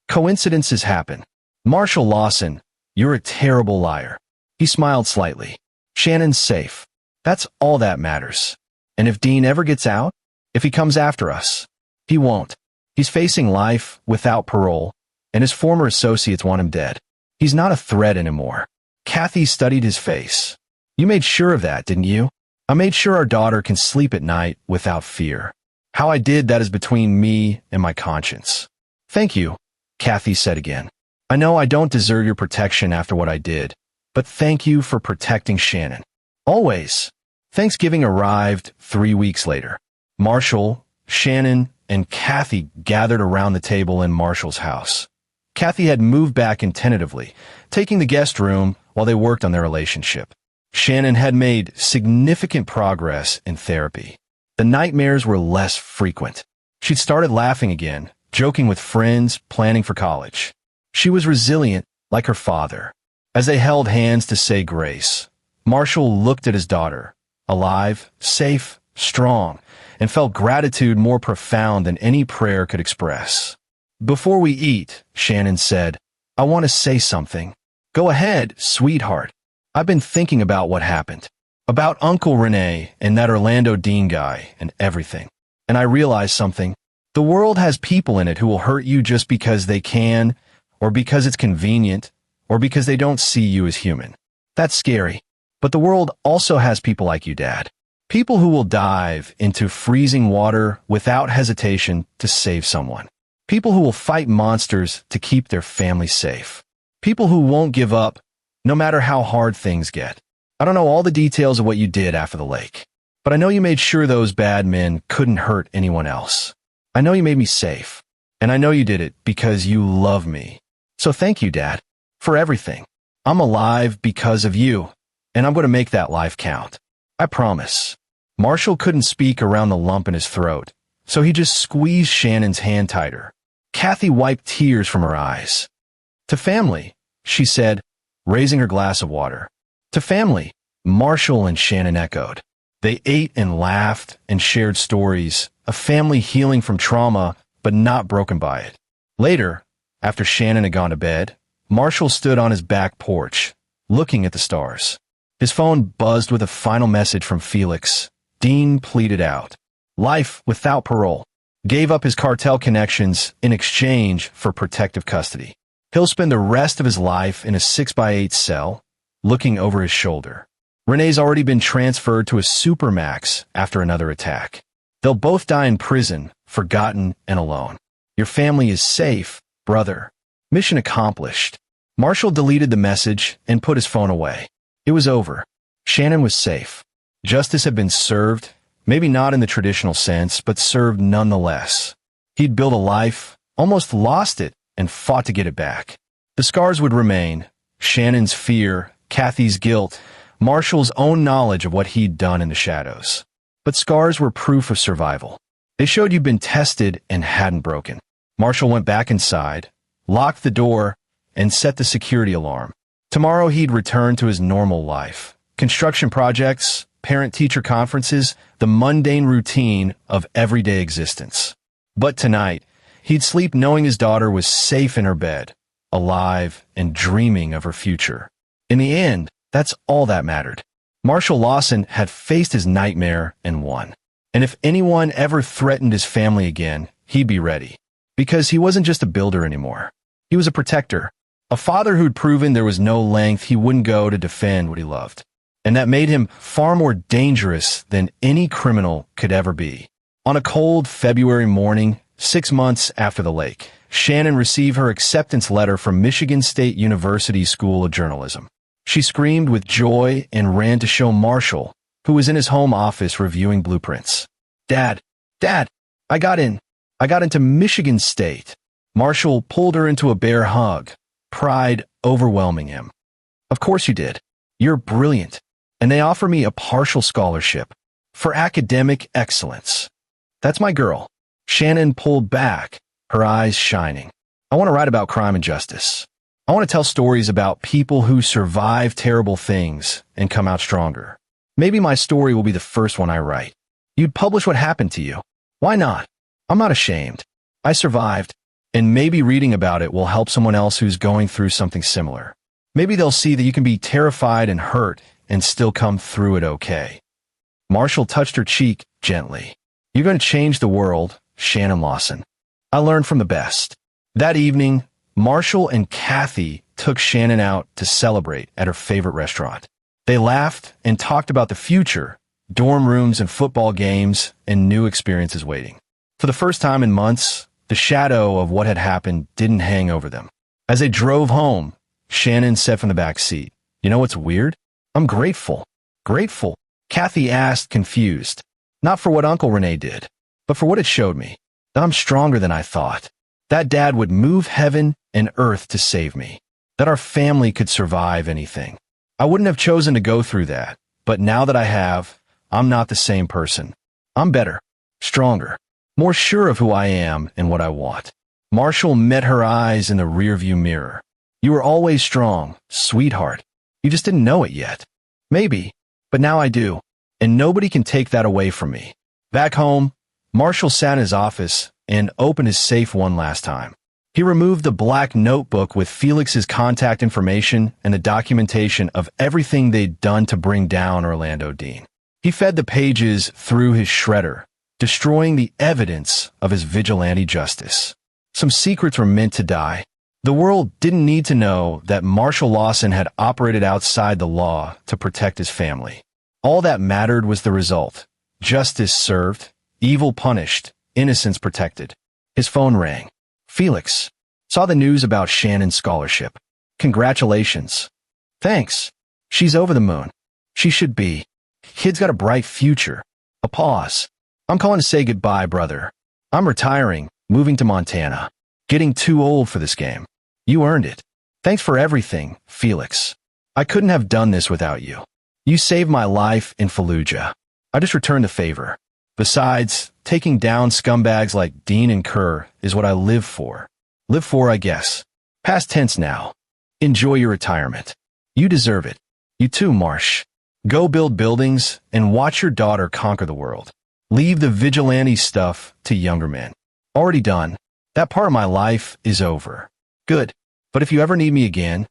A: Coincidences happen. Marshall Lawson, you're a terrible liar. He smiled slightly. Shannon's safe. That's all that matters. And if Dean ever gets out, if he comes after us, he won't. He's facing life without parole, and his former associates want him dead. He's not a threat anymore. Kathy studied his face. You made sure of that, didn't you? I made sure our daughter can sleep at night without fear. How I did that is between me and my conscience. Thank you, Kathy said again. I know I don't deserve your protection after what I did, but thank you for protecting Shannon. Always. Thanksgiving arrived 3 weeks later. Marshall, Shannon, and Kathy gathered around the table in Marshall's house. Kathy had moved back in tentatively, taking the guest room while they worked on their relationship. Shannon had made significant progress in therapy. The nightmares were less frequent. She'd started laughing again, joking with friends, planning for college. She was resilient, like her father. As they held hands to say grace, Marshall looked at his daughter, alive, safe, strong, and felt gratitude more profound than any prayer could express. Before we eat, Shannon said, I want to say something. Go ahead, sweetheart. I've been thinking about what happened. About Uncle Renee and that Orlando Dean guy and everything. And I realized something. The world has people in it who will hurt you just because they can, or because it's convenient, or because they don't see you as human. That's scary. But the world also has people like you, Dad. People who will dive into freezing water without hesitation to save someone. People who will fight monsters to keep their family safe. People who won't give up, no matter how hard things get. I don't know all the details of what you did after the lake, but I know you made sure those bad men couldn't hurt anyone else. I know you made me safe, and I know you did it because you love me. So thank you, Dad, for everything. I'm alive because of you, and I'm going to make that life count. I promise. Marshall couldn't speak around the lump in his throat, so he just squeezed Shannon's hand tighter. Kathy wiped tears from her eyes. To family, she said, raising her glass of water. To family, Marshall and Shannon echoed. They ate and laughed and shared stories, a family healing from trauma but not broken by it. Later, after Shannon had gone to bed, Marshall stood on his back porch, looking at the stars. His phone buzzed with a final message from Felix. Dean pleaded out. Life without parole. Gave up his cartel connections in exchange for protective custody. He'll spend the rest of his life in a 6x8 cell, looking over his shoulder. Renee's already been transferred to a supermax after another attack. They'll both die in prison, forgotten and alone. Your family is safe, brother. Mission accomplished. Marshall deleted the message and put his phone away. It was over. Shannon was safe. Justice had been served, maybe not in the traditional sense, but served nonetheless. He'd built a life, almost lost it, and fought to get it back. The scars would remain. Shannon's fear, Kathy's guilt, Marshall's own knowledge of what he'd done in the shadows. But scars were proof of survival. They showed you'd been tested and hadn't broken. Marshall went back inside, locked the door, and set the security alarm. Tomorrow he'd return to his normal life. Construction projects, parent-teacher conferences, the mundane routine of everyday existence. But tonight, he'd sleep knowing his daughter was safe in her bed, alive and dreaming of her future. In the end, that's all that mattered. Marshall Lawson had faced his nightmare and won. And if anyone ever threatened his family again, he'd be ready. Because he wasn't just a builder anymore. He was a protector. A father who'd proven there was no length he wouldn't go to defend what he loved. And that made him far more dangerous than any criminal could ever be. On a cold February morning, 6 months after the lake, Shannon received her acceptance letter from Michigan State University School of Journalism. She screamed with joy and ran to show Marshall, who was in his home office reviewing blueprints. Dad, I got into Michigan State. Marshall pulled her into a bear hug, pride overwhelming him. Of course you did. You're brilliant. And they offer me a partial scholarship for academic excellence. That's my girl. Shannon pulled back, her eyes shining. I want to write about crime and justice. I want to tell stories about people who survive terrible things and come out stronger. Maybe my story will be the first one I write. You'd publish what happened to you. Why not? I'm not ashamed. I survived, and maybe reading about it will help someone else who's going through something similar. Maybe they'll see that you can be terrified and hurt and still come through it okay. Marshall touched her cheek gently. You're going to change the world, Shannon Lawson. I learned from the best. That evening, Marshall and Kathy took Shannon out to celebrate at her favorite restaurant. They laughed and talked about the future, dorm rooms and football games, and new experiences waiting. For the first time in months, the shadow of what had happened didn't hang over them. As they drove home, Shannon said from the back seat, "You know what's weird? I'm grateful." Grateful? Kathy asked, confused. Not for what Uncle Renee did, but for what it showed me. That I'm stronger than I thought. That Dad would move heaven and earth to save me. That our family could survive anything. I wouldn't have chosen to go through that, but now that I have, I'm not the same person. I'm better, stronger, more sure of who I am and what I want. Marshall met her eyes in the rearview mirror. You were always strong, sweetheart. You just didn't know it yet. Maybe, but now I do, and nobody can take that away from me. Back home, Marshall sat in his office and opened his safe one last time. He removed the black notebook with Felix's contact information and the documentation of everything they'd done to bring down Orlando Dean. He fed the pages through his shredder, destroying the evidence of his vigilante justice. Some secrets were meant to die. The world didn't need to know that Marshall Lawson had operated outside the law to protect his family. All that mattered was the result. Justice served, evil punished, innocence protected. His phone rang. Felix. Saw the news about Shannon's scholarship. Congratulations. Thanks. She's over the moon. She should be. Kid's got a bright future. A pause. I'm calling to say goodbye, brother. I'm retiring, moving to Montana. Getting too old for this game. You earned it. Thanks for everything, Felix. I couldn't have done this without you. You saved my life in Fallujah. I just returned the favor. Besides, taking down scumbags like Dean and Kerr is what I live for. Live for, I guess. Past tense now. Enjoy your retirement. You deserve it. You too, Marsh. Go build buildings and watch your daughter conquer the world. Leave the vigilante stuff to younger men. Already done. That part of my life is over. Good. But if you ever need me again,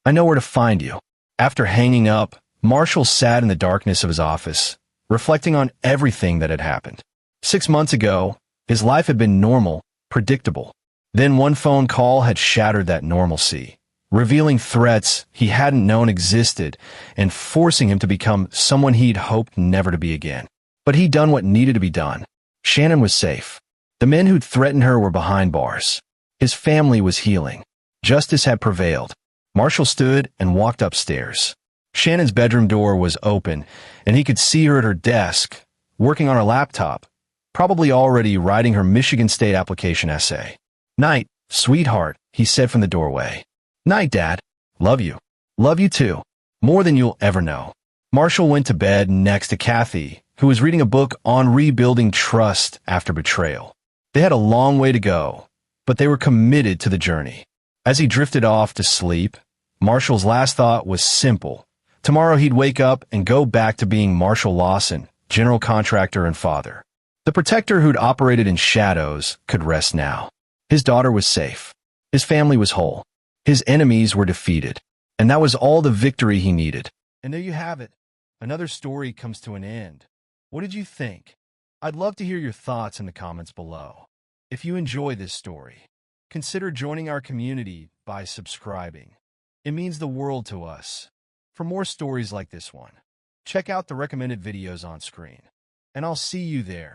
A: I know where to find you. After hanging up, Marshall sat in the darkness of his office, reflecting on everything that had happened. 6 months ago, his life had been normal, predictable. Then one phone call had shattered that normalcy, revealing threats he hadn't known existed and forcing him to become someone he'd hoped never to be again. But he'd done what needed to be done. Shannon was safe. The men who'd threatened her were behind bars. His family was healing. Justice had prevailed. Marshall stood and walked upstairs. Shannon's bedroom door was open, and he could see her at her desk, working on her laptop, probably already writing her Michigan State application essay. "Night, sweetheart," he said from the doorway. "Night, Dad. Love you. Love you too. More than you'll ever know." Marshall went to bed next to Kathy, who was reading a book on rebuilding trust after betrayal. They had a long way to go, but they were committed to the journey. As he drifted off to sleep, Marshall's last thought was simple. Tomorrow he'd wake up and go back to being Marshall Lawson, general contractor and father. The protector who'd operated in shadows could rest now. His daughter was safe. His family was whole. His enemies were defeated. And that was all the victory he needed. And there you have it. Another story comes to an end. What did you think? I'd love to hear your thoughts in the comments below. If you enjoy this story, consider joining our community by subscribing. It means the world to us. For more stories like this one, check out the recommended videos on screen. And I'll see you there.